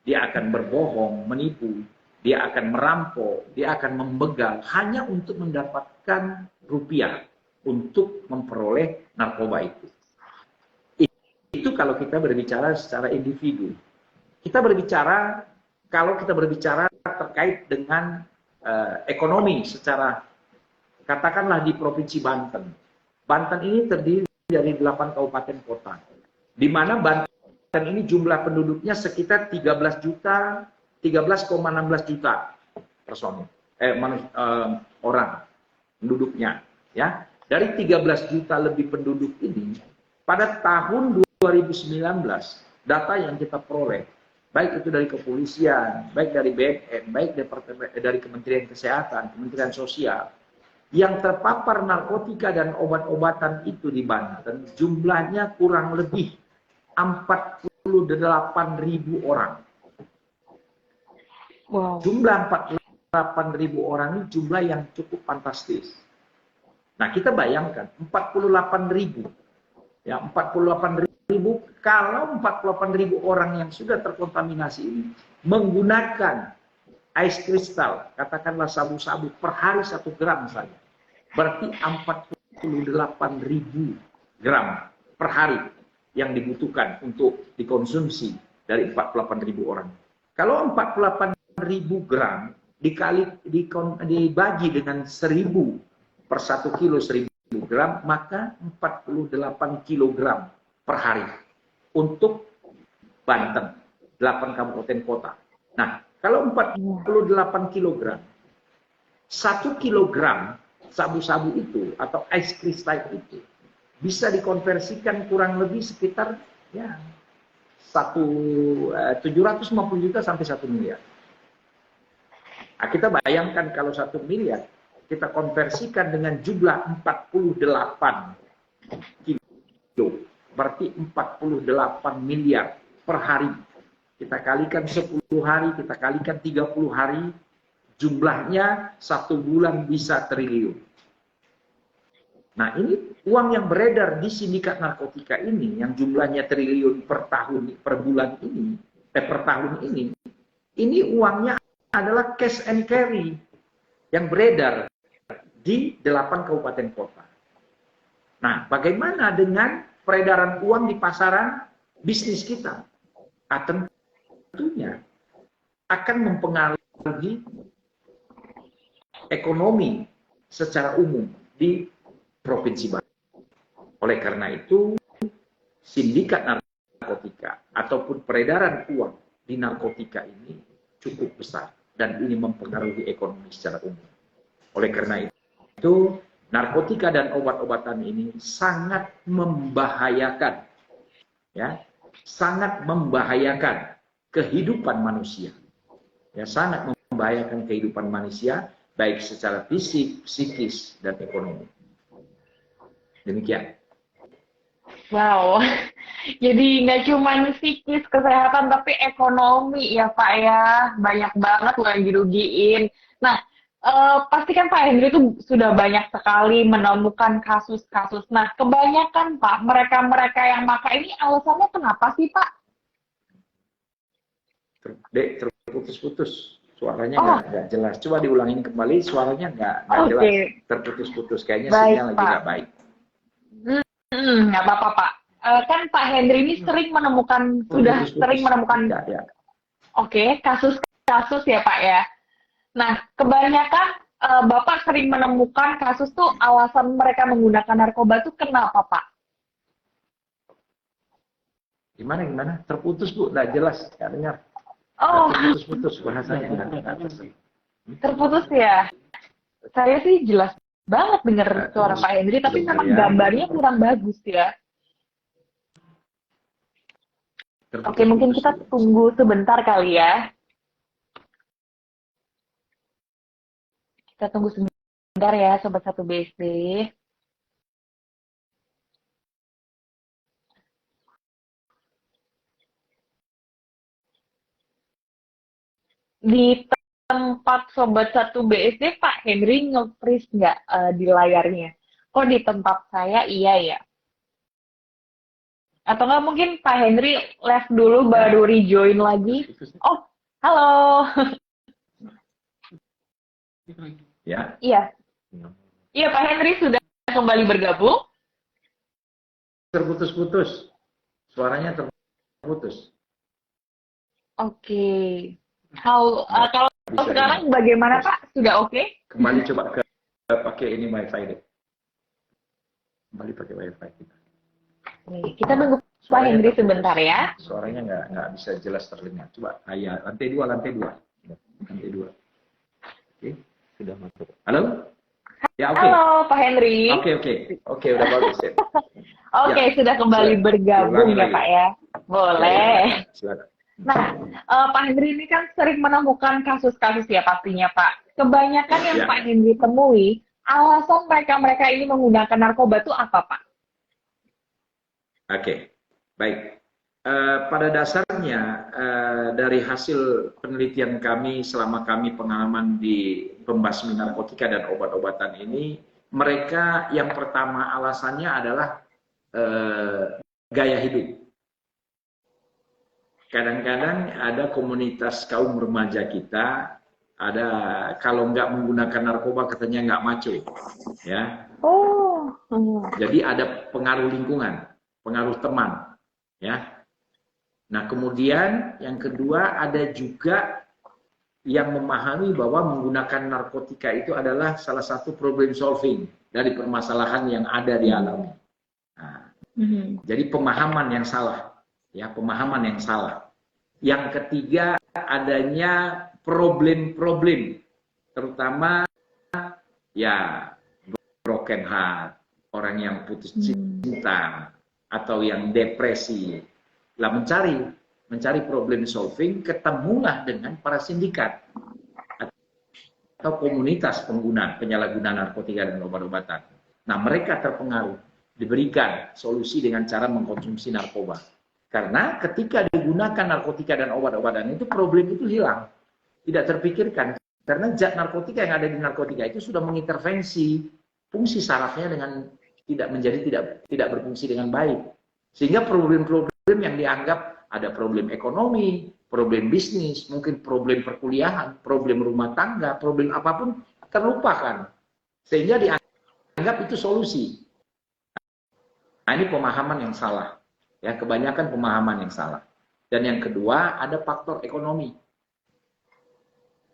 dia akan berbohong, menipu, dia akan merampok, dia akan membegal hanya untuk mendapatkan rupiah untuk memperoleh narkoba itu. Itu kalau kita berbicara secara individu. Kita berbicara, kalau kita berbicara terkait dengan ekonomi secara, katakanlah di Provinsi Banten. Banten ini terdiri dari 8 kabupaten kota, di mana Banten ini jumlah penduduknya sekitar 13,16 juta personil, orang penduduknya, ya. Dari 13 juta lebih penduduk ini, pada tahun 2019, data yang kita peroleh, baik itu dari kepolisian, baik dari BNN, baik dari Kementerian Kesehatan, Kementerian Sosial, yang terpapar narkotika dan obat-obatan itu di Banten, jumlahnya kurang lebih 48.000 orang. Wow. Jumlah 48.000 orang ini jumlah yang cukup fantastis. Nah, kita bayangkan 48.000, ya, 48.000, kalau 48.000 orang yang sudah terkontaminasi ini menggunakan ais kristal, katakanlah sabu-sabu per hari 1 gram saja, berarti 48.000 gram per hari yang dibutuhkan untuk dikonsumsi dari 48.000 orang. Kalau 48.000 gram dibagi dengan 1.000 per 1 kilo 1.000 gram, maka 48 kilogram per hari untuk Banten, 8 kabupaten kota. Nah, kalau 48 kilogram, 1 kilogram sabu-sabu itu atau ice kristal itu bisa dikonversikan kurang lebih sekitar ya 750 juta sampai 1 miliar. Nah, kita bayangkan kalau 1 miliar kita konversikan dengan jumlah 48 kilo, berarti 48 miliar per hari. Kita kalikan 10 hari, kita kalikan 30 hari, jumlahnya 1 bulan bisa triliun. Nah, ini uang yang beredar di sindikat narkotika ini, yang jumlahnya triliun per tahun, per bulan ini, per tahun ini uangnya adalah cash and carry yang beredar di 8 kabupaten kota. Nah, bagaimana dengan peredaran uang di pasaran bisnis kita? Tentunya akan mempengaruhi ekonomi secara umum di Provinsi Bali. Oleh karena itu, sindikat narkotika ataupun peredaran uang di narkotika ini cukup besar dan ini mempengaruhi ekonomi secara umum. Oleh karena itu, narkotika dan obat-obatan ini sangat membahayakan, ya, sangat membahayakan kehidupan manusia, ya, sangat membahayakan kehidupan manusia baik secara fisik, psikis, dan ekonomi. Demikian. Wow, jadi nggak cuma psikis kesehatan tapi ekonomi ya Pak ya, banyak banget loh yang dirugiin. Nah, pasti kan Pak Hendri itu sudah banyak sekali menemukan kasus-kasus. Nah, kebanyakan Pak, mereka-mereka yang makan ini alasannya kenapa sih Pak? Dek, terputus-putus. Suaranya Oh, nggak jelas. Coba diulangin kembali, suaranya nggak oke. jelas. Terputus-putus. Kayaknya Baik sinyal lagi Pak. nggak baik. Nggak apa-apa Pak. Kan Pak Hendri ini sering menemukan, sudah Terputus-putus. sering menemukan, Ya. oke, kasus-kasus ya Pak ya. Nah, kebanyakan Bapak sering menemukan kasus tuh alasan mereka menggunakan narkoba tuh kenapa, Pak? Gimana? Terputus, Bu. Nggak jelas. Nggak dengar. Oh, Terputus-putus. Bahasanya nggak jelas. terputus ya. Saya sih jelas banget dengar suara Pak Hendri, tapi Sebentar memang ya. gambarnya kurang bagus ya. Oke, mungkin kita tunggu sebentar kali ya. Kita tunggu sebentar ya, Sobat 1 BSD. Di tempat Sobat 1 BSD, Pak Henry nge-freeze nggak di layarnya? Kok di tempat saya iya ya? Atau nggak mungkin Pak Henry left dulu baru rejoin lagi? Oh, halo. Ya. Iya. Iya, Pak Henry sudah kembali bergabung. Terputus-putus. Suaranya terputus. Oke. Kalau Bisa sekarang bagaimana Pak? Sudah oke? Kembali coba ke pakai ini WiFi deh. Kembali pakai WiFi kita. Nih, kita tunggu Pak Henry sebentar ya. Suaranya nggak bisa jelas terdengar. Coba, ya, lantai dua. Lantai dua. Oke, sudah masuk. Halo? Ya, oke. Halo Pak Henry. Oke, udah bagus ya. Oke, Ya, sudah kembali silakan. bergabung Diulangi ya lagi. Pak ya. Boleh. Ya, silakan. Nah, Pak Henry ini kan sering menemukan kasus-kasus ya pastinya Pak. Kebanyakan yang Ya. Pak Henry temui, alasan mereka ini menggunakan narkoba itu apa Pak? Oke, baik. Pada dasarnya dari hasil penelitian kami selama kami pengalaman di pembasmi narkotika dan obat-obatan ini, mereka yang pertama alasannya adalah gaya hidup. Kadang-kadang ada komunitas kaum remaja kita, ada kalau nggak menggunakan narkoba katanya nggak maco, ya. Oh. Jadi ada pengaruh lingkungan, pengaruh teman, ya. Nah, kemudian yang kedua ada juga yang memahami bahwa menggunakan narkotika itu adalah salah satu problem solving dari permasalahan yang ada di alam. Nah, jadi pemahaman yang salah, ya, pemahaman yang salah. Yang ketiga adanya problem-problem, terutama ya broken heart, orang yang putus cinta atau yang depresi. Lah mencari problem solving, ketemulah dengan para sindikat atau komunitas pengguna penyalahguna narkotika dan obat-obatan. Nah, mereka terpengaruh, diberikan solusi dengan cara mengkonsumsi narkoba. Karena ketika digunakan narkotika dan obat-obatan itu problem itu hilang, tidak terpikirkan. Karena zat narkotika yang ada di narkotika itu sudah mengintervensi fungsi sarafnya dengan tidak berfungsi dengan baik. Sehingga problem-problem yang dianggap ada problem ekonomi, problem bisnis, mungkin problem perkuliahan, problem rumah tangga, problem apapun terlupakan. Sehingga dianggap itu solusi. Nah, ini pemahaman yang salah. Ya, kebanyakan pemahaman yang salah. Dan yang kedua, ada faktor ekonomi.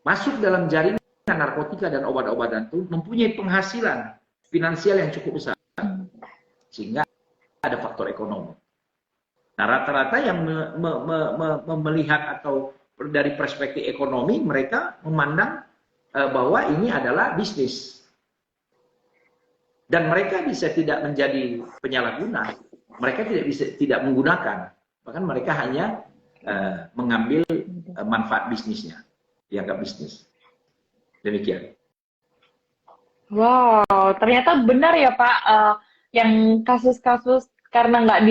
Masuk dalam jaringan narkotika dan obat-obatan itu mempunyai penghasilan finansial yang cukup besar, sehingga ada faktor ekonomi. Nah, rata-rata yang melihat atau dari perspektif ekonomi, mereka memandang bahwa ini adalah bisnis. Dan mereka bisa tidak menjadi penyalahguna, mereka tidak menggunakan, bahkan mereka hanya mengambil manfaat bisnisnya, dianggap bisnis. Demikian. Wow, ternyata benar ya Pak, yang kasus-kasus karena nggak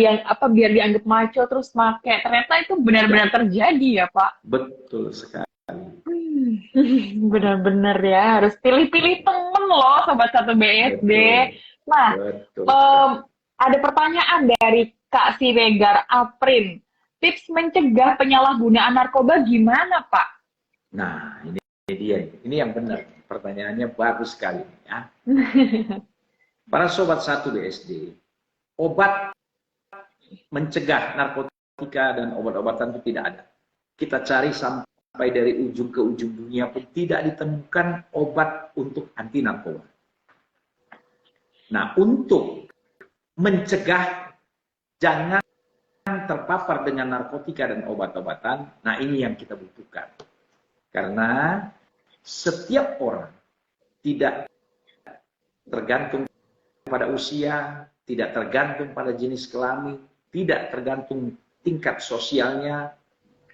biar dianggap maco terus make, ternyata itu benar-benar terjadi ya Pak. Betul sekali. Benar-benar ya, harus pilih-pilih temen loh Sobat Satu BSD. Nah, ada pertanyaan dari Kak Siregar Aprin. Tips mencegah penyalahgunaan narkoba gimana Pak? Nah, ini dia. Ini yang benar. Pertanyaannya bagus sekali. Ya. Para Sobat Satu BSD, obat mencegah narkotika dan obat-obatan itu tidak ada. Kita cari sampai dari ujung ke ujung dunia pun tidak ditemukan obat untuk anti narkoba. Nah, untuk mencegah jangan terpapar dengan narkotika dan obat-obatan, nah ini yang kita butuhkan. Karena setiap orang tidak tergantung pada usia, tidak tergantung pada jenis kelamin, tidak tergantung tingkat sosialnya,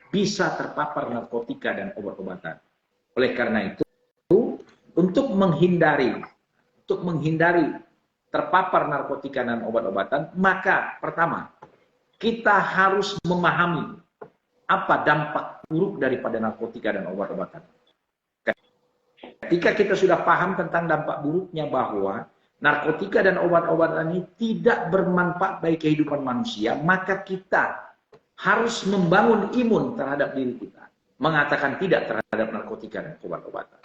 bisa terpapar narkotika dan obat-obatan. Oleh karena itu, untuk menghindari terpapar narkotika dan obat-obatan, maka pertama, kita harus memahami apa dampak buruk daripada narkotika dan obat-obatan. Ketika kita sudah paham tentang dampak buruknya bahwa narkotika dan obat-obatan ini tidak bermanfaat bagi kehidupan manusia, maka kita harus membangun imun terhadap diri kita, mengatakan tidak terhadap narkotika dan obat-obatan.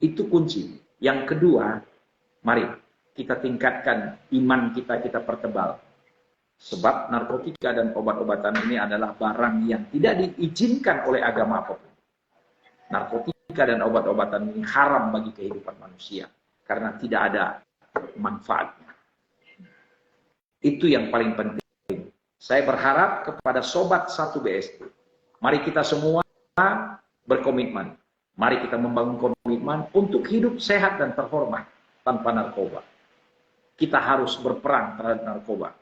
Itu kunci. Yang kedua, mari kita tingkatkan iman kita, kita pertebal. Sebab narkotika dan obat-obatan ini adalah barang yang tidak diizinkan oleh agama apapun. Narkotika dan obat-obatan ini haram bagi kehidupan manusia karena tidak ada manfaatnya. Itu yang paling penting. Saya berharap kepada Sobat Satu BSD, mari kita semua berkomitmen. Mari kita membangun komitmen untuk hidup sehat dan terhormat tanpa narkoba. Kita harus berperang terhadap narkoba.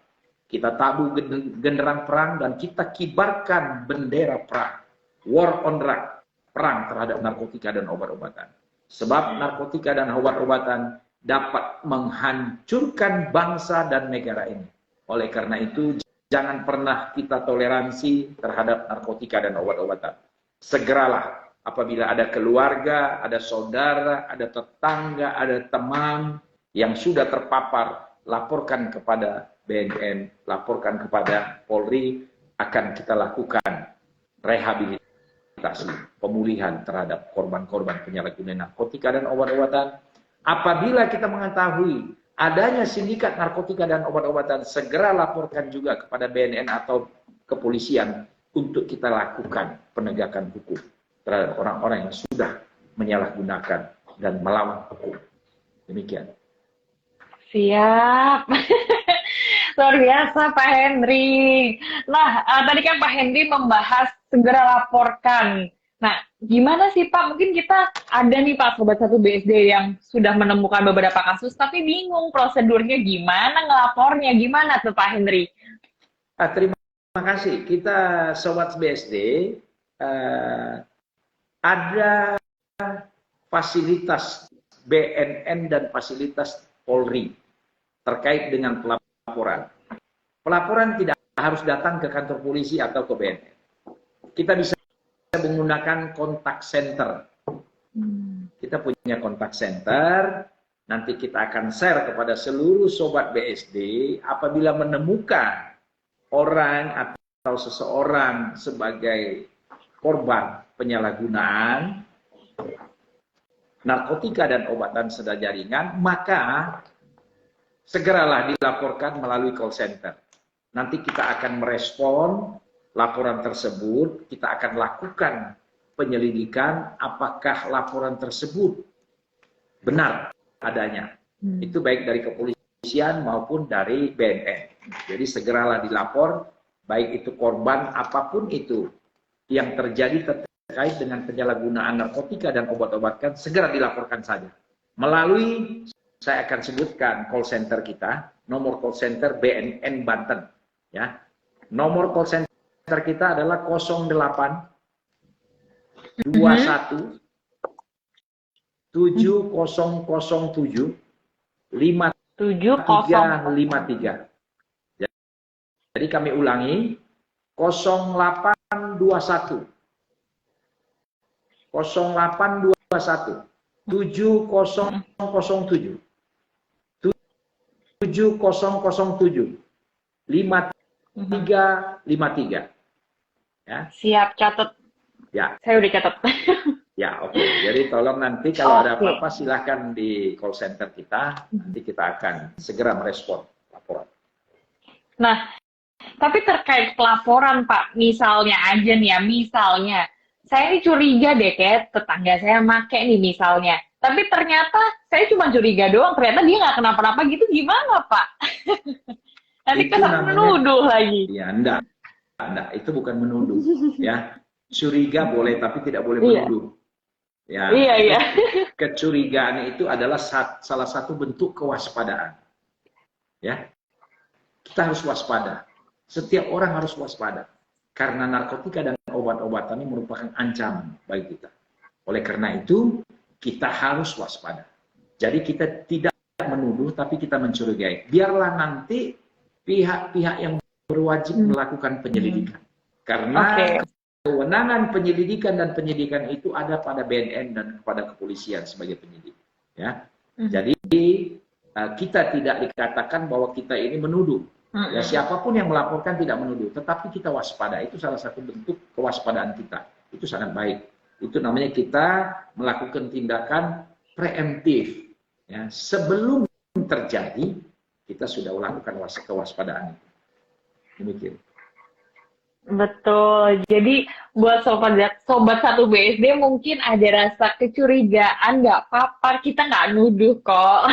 Kita tabuh genderang perang dan kita kibarkan bendera perang. War on drug. Perang terhadap narkotika dan obat-obatan. Sebab narkotika dan obat-obatan dapat menghancurkan bangsa dan negara ini. Oleh karena itu, jangan pernah kita toleransi terhadap narkotika dan obat-obatan. Segeralah apabila ada keluarga, ada saudara, ada tetangga, ada teman yang sudah terpapar, laporkan kepada BNN, laporkan kepada Polri, akan kita lakukan rehabilitasi, pemulihan terhadap korban-korban penyalahgunaan narkotika dan obat-obatan. Apabila kita mengetahui adanya sindikat narkotika dan obat-obatan, segera laporkan juga kepada BNN atau kepolisian untuk kita lakukan penegakan hukum terhadap orang-orang yang sudah menyalahgunakan dan melawan hukum. Demikian. Siap. Luar biasa Pak Henry. Nah, tadi kan Pak Henry membahas segera laporkan. Nah, gimana sih Pak? Mungkin kita ada nih Pak Sobat Satu BSD yang sudah menemukan beberapa kasus, tapi bingung prosedurnya gimana, ngelapornya gimana tuh Pak Henry? Terima kasih. Kita Sobat BSD ada fasilitas BNN dan fasilitas Polri terkait dengan pelaporan. Pelaporan tidak harus datang ke kantor polisi atau ke BNN. Kita bisa menggunakan kontak center. Kita punya kontak center, nanti kita akan share kepada seluruh Sobat BSD apabila menemukan orang atau seseorang sebagai korban penyalahgunaan narkotika dan obatan sedang jaringan, maka segeralah dilaporkan melalui call center. Nanti kita akan merespon laporan tersebut, kita akan lakukan penyelidikan apakah laporan tersebut benar adanya. Itu baik dari kepolisian maupun dari BNN. Jadi segeralah dilapor, baik itu korban apapun itu yang terjadi terkait dengan penyalahgunaan narkotika dan obat-obatan, segera dilaporkan saja. Melalui, saya akan sebutkan call center kita, nomor call center BNN Banten. Ya. Nomor call center kita adalah 08 21 7007 5353. Jadi kami ulangi 0821 0821 7007 7007 5353. Ya. Siap, catat. Ya. Saya udah catat. Ya, oke. Jadi tolong nanti kalau ada apa-apa silahkan di call center kita, nanti kita akan segera merespon laporan. Nah, tapi terkait laporan Pak, misalnya aja nih ya, misalnya saya ini curiga deh kayak tetangga saya make nih misalnya, tapi ternyata saya cuma curiga doang, ternyata dia nggak kenapa-napa gitu, gimana Pak? Nanti kesan menuduh lagi. Ya, enggak, itu bukan menuduh, ya. Curiga boleh, tapi tidak boleh menuduh. Ya, iya. Kecurigaan itu adalah salah satu bentuk kewaspadaan. Ya, kita harus waspada. Setiap orang harus waspada. Karena narkotika dan obat-obatan ini merupakan ancaman bagi kita. Oleh karena itu, kita harus waspada. Jadi kita tidak menuduh, tapi kita mencurigai. Biarlah nanti pihak-pihak yang berwajib melakukan penyelidikan. Karena kewenangan penyelidikan dan penyidikan itu ada pada BNN dan kepada kepolisian sebagai penyidik. Ya, jadi kita tidak dikatakan bahwa kita ini menuduh. Ya, siapapun yang melaporkan tidak menuduh, tetapi kita waspada. Itu salah satu bentuk kewaspadaan kita. Itu sangat baik. Itu namanya kita melakukan tindakan preemptif. Ya, sebelum terjadi, kita sudah melakukan kewaspadaan. Demikian. Betul. Jadi buat sobat satu BSD mungkin ada rasa kecurigaan, nggak apa-apa, kita nggak nuduh kok.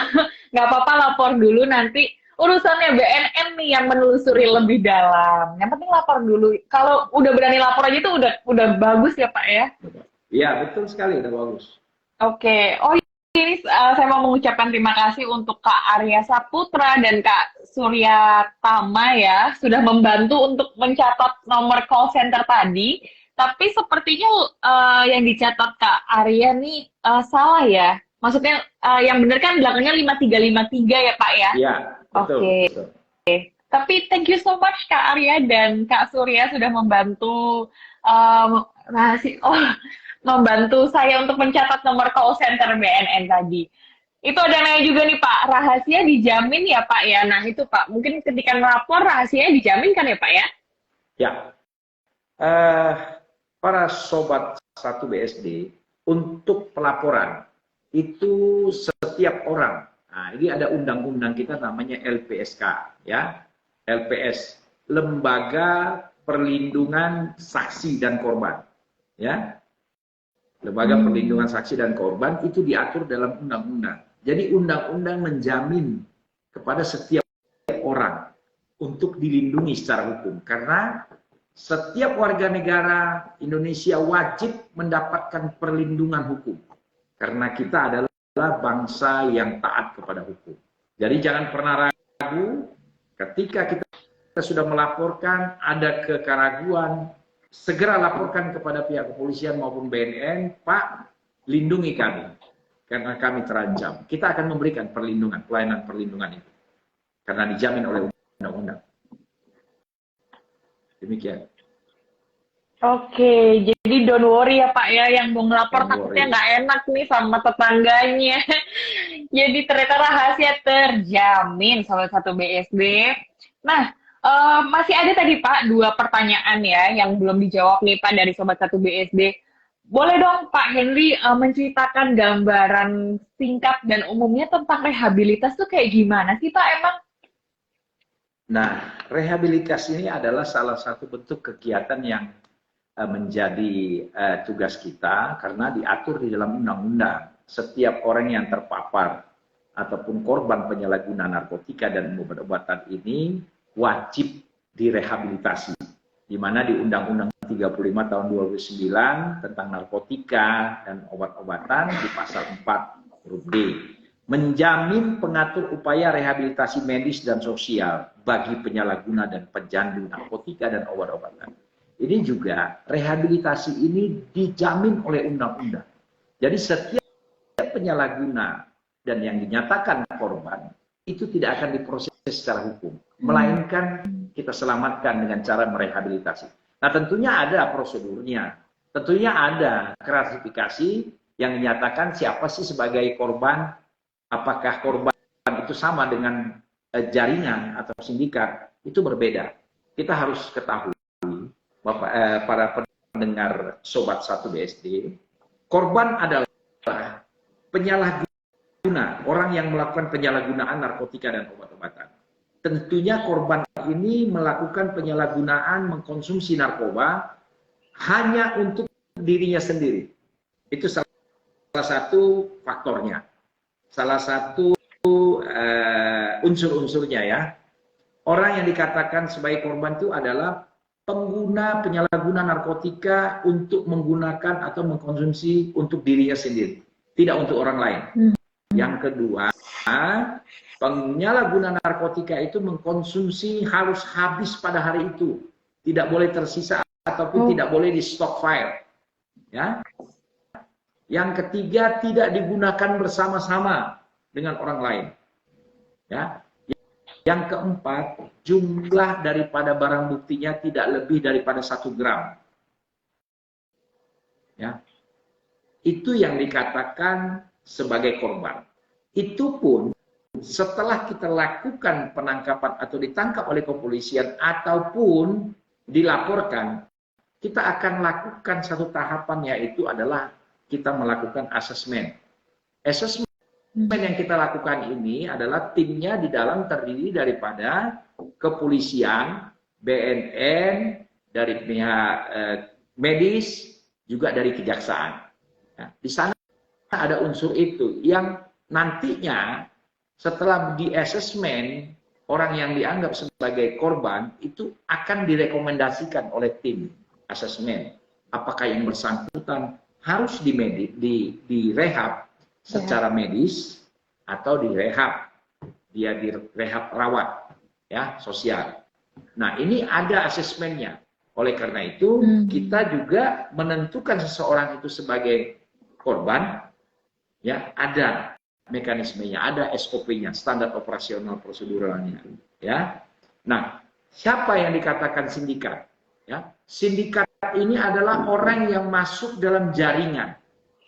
Nggak apa-apa, lapor dulu, nanti urusannya BNN nih yang menelusuri lebih dalam. Yang penting lapor dulu. Kalau udah berani lapor aja tuh udah bagus ya Pak ya? Iya, betul sekali, udah bagus. Oke. Oh, ini saya mau mengucapkan terima kasih untuk Kak Arya Saputra dan Kak Surya Tama ya, sudah membantu untuk mencatat nomor call center tadi. Tapi sepertinya yang dicatat Kak Arya nih salah ya. Maksudnya yang benar kan belakangnya 5353 ya Pak ya? Iya, betul. Betul. Tapi thank you so much Kak Arya dan Kak Surya sudah membantu membantu saya untuk mencatat nomor call center BNN tadi. Itu ada nanya juga nih Pak, rahasia dijamin ya Pak ya? Nah itu Pak, mungkin ketika melapor rahasianya dijamin kan ya Pak ya? Ya, para sobat 1 BSD, untuk pelaporan, itu setiap orang, nah ini ada undang-undang kita namanya LPSK, ya, LPS, Lembaga Perlindungan Saksi dan Korban, ya. Lembaga Perlindungan Saksi dan Korban itu diatur dalam undang-undang. Jadi undang-undang menjamin kepada setiap orang untuk dilindungi secara hukum. Karena setiap warga negara Indonesia wajib mendapatkan perlindungan hukum. Karena kita adalah bangsa yang taat kepada hukum. Jadi jangan pernah ragu ketika kita sudah melaporkan ada keraguan, segera laporkan kepada pihak kepolisian maupun BNN, Pak, lindungi kami, karena kami terancam. Kita akan memberikan perlindungan, pelayanan perlindungan itu, karena dijamin oleh undang-undang. Demikian. Oke, jadi don't worry ya Pak ya, yang mau ngelapor takutnya nggak enak nih sama tetangganya. Jadi ternyata rahasia terjamin salah satu BSD. Nah, masih ada tadi Pak 2 pertanyaan ya yang belum dijawab nih Pak dari Sobat 1 BSD. Boleh dong Pak Henry menceritakan gambaran singkat dan umumnya tentang rehabilitas tuh kayak gimana sih Pak emang? Nah, rehabilitas ini adalah salah satu bentuk kegiatan yang menjadi tugas kita karena diatur di dalam undang-undang. Setiap orang yang terpapar ataupun korban penyalahgunaan narkotika dan obat-obatan ini wajib direhabilitasi. Di mana di Undang-Undang 35 tahun 2009 tentang narkotika dan obat-obatan di pasal 4 huruf D menjamin pengatur upaya rehabilitasi medis dan sosial bagi penyalahguna dan pecandu narkotika dan obat-obatan. Ini juga rehabilitasi ini dijamin oleh undang-undang. Jadi setiap penyalahguna dan yang dinyatakan korban itu tidak akan diproses secara hukum, melainkan kita selamatkan dengan cara merehabilitasi. Nah, tentunya ada prosedurnya, tentunya ada klasifikasi yang dinyatakan siapa sih sebagai korban, apakah korban itu sama dengan jaringan atau sindikat, itu berbeda. Kita harus ketahui, Bapak, para pendengar Sobat 1 BSD, korban adalah penyalahguna, orang yang melakukan penyalahgunaan narkotika dan obat-obatan. Tentunya korban ini melakukan penyalahgunaan mengkonsumsi narkoba hanya untuk dirinya sendiri. Itu salah satu faktornya. Salah satu unsur-unsurnya ya. Orang yang dikatakan sebagai korban itu adalah pengguna penyalahguna narkotika untuk menggunakan atau mengkonsumsi untuk dirinya sendiri, tidak untuk orang lain. Yang kedua, penyalahguna narkotika itu mengkonsumsi harus habis pada hari itu, tidak boleh tersisa ataupun tidak boleh di stock file. Ya. Yang ketiga, tidak digunakan bersama-sama dengan orang lain. Ya. Yang keempat, jumlah daripada barang buktinya tidak lebih daripada 1 gram. Ya. Itu yang dikatakan sebagai korban. Itu pun setelah kita lakukan penangkapan atau ditangkap oleh kepolisian ataupun dilaporkan, kita akan lakukan satu tahapan, yaitu adalah kita melakukan asesmen. Asesmen yang kita lakukan ini adalah timnya di dalam terdiri daripada kepolisian, BNN, dari pihak medis, juga dari kejaksaan. Nah, di sana ada unsur itu yang nantinya setelah di asesmen orang yang dianggap sebagai korban itu akan direkomendasikan oleh tim asesmen apakah yang bersangkutan harus direhab secara medis atau direhab, dia direhab rawat ya sosial. Nah, ini ada asesmennya. Oleh karena itu kita juga menentukan seseorang itu sebagai korban, ya ada mekanismenya, ada SOP-nya, standar operasional proseduralnya, ya. Nah, siapa yang dikatakan sindikat? Ya, sindikat ini adalah orang yang masuk dalam jaringan,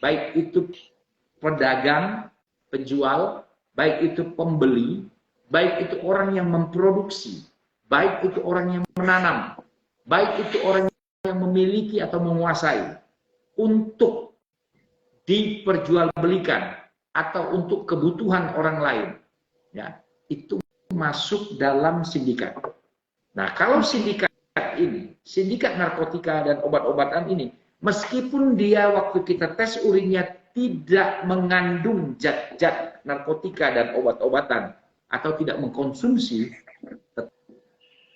baik itu pedagang, penjual, baik itu pembeli, baik itu orang yang memproduksi, baik itu orang yang menanam, baik itu orang yang memiliki atau menguasai untuk diperjualbelikan atau untuk kebutuhan orang lain, ya itu masuk dalam sindikat. Nah, kalau sindikat ini, sindikat narkotika dan obat-obatan ini, meskipun dia waktu kita tes urinnya tidak mengandung zat-zat narkotika dan obat-obatan atau tidak mengkonsumsi,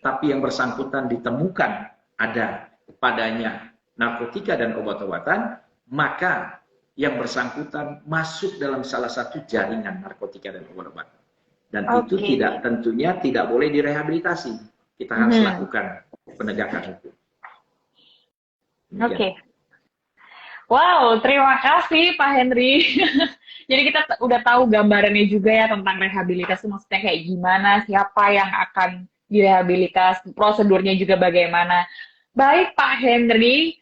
tapi yang bersangkutan ditemukan ada padanya narkotika dan obat-obatan, maka yang bersangkutan masuk dalam salah satu jaringan narkotika dan obat-obatan. Dan itu tentunya tidak boleh direhabilitasi. Kita harus lakukan penegakan hukum. Oke. Wow, terima kasih Pak Henry. Jadi kita udah tahu gambarannya juga ya tentang rehabilitasi, maksudnya kayak gimana, siapa yang akan direhabilitasi, prosedurnya juga bagaimana. Baik Pak Henry,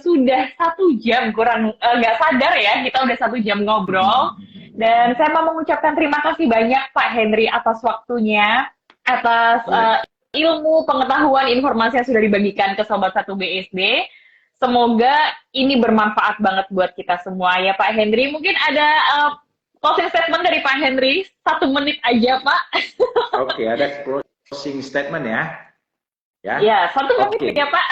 sudah 1 jam kurang, nggak sadar ya, kita udah 1 jam ngobrol. Dan saya mau mengucapkan terima kasih banyak Pak Henry atas waktunya, atas ilmu, pengetahuan, informasi yang sudah dibagikan ke Sobat 1 BSD. Semoga ini bermanfaat banget buat kita semua ya Pak Henry. Mungkin ada closing statement dari Pak Henry, 1 menit aja Pak. Oke, ada closing statement ya. Ya, Ya, 1 menit oke. ya Pak.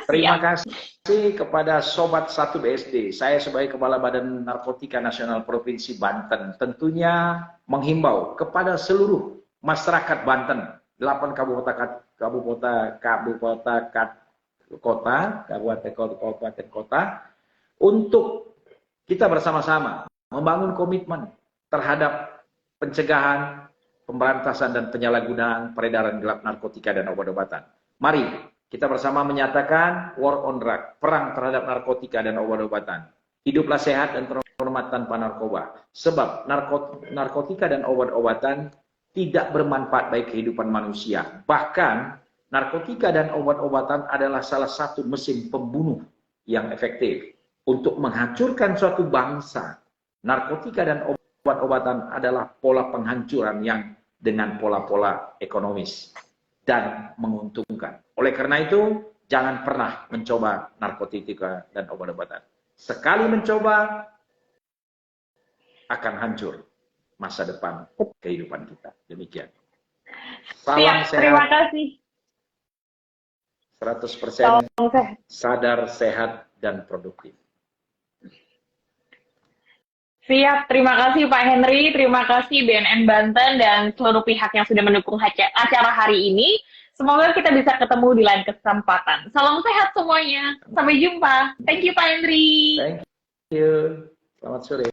Terima Siap. kasih kepada Sobat 1 BSD. Saya sebagai Kepala Badan Narkotika Nasional Provinsi Banten tentunya menghimbau kepada seluruh masyarakat Banten, 8 kabupaten kota, untuk kita bersama-sama membangun komitmen terhadap pencegahan, pemberantasan dan penyalahgunaan peredaran gelap narkotika dan obat-obatan. Mari kita bersama menyatakan war on drug, perang terhadap narkotika dan obat-obatan. Hiduplah sehat dan terhormat tanpa narkoba. Sebab narkotika dan obat-obatan tidak bermanfaat bagi kehidupan manusia. Bahkan narkotika dan obat-obatan adalah salah satu mesin pembunuh yang efektif untuk menghancurkan suatu bangsa. Narkotika dan obat-obatan adalah pola penghancuran yang dengan pola-pola ekonomis dan menguntungkan. Oleh karena itu, jangan pernah mencoba narkotika dan obat-obatan. Sekali mencoba, akan hancur masa depan kehidupan kita. Demikian. Salam Siap, terima sehat, kasih. 100% Salam sehat. sadar, sehat, dan produktif. Siap, terima kasih Pak Henry, terima kasih BNN Banten dan seluruh pihak yang sudah mendukung acara hari ini. Semoga kita bisa ketemu di lain kesempatan. Salam sehat semuanya. Sampai jumpa. Thank you Pak Henry. Thank you. Selamat sore.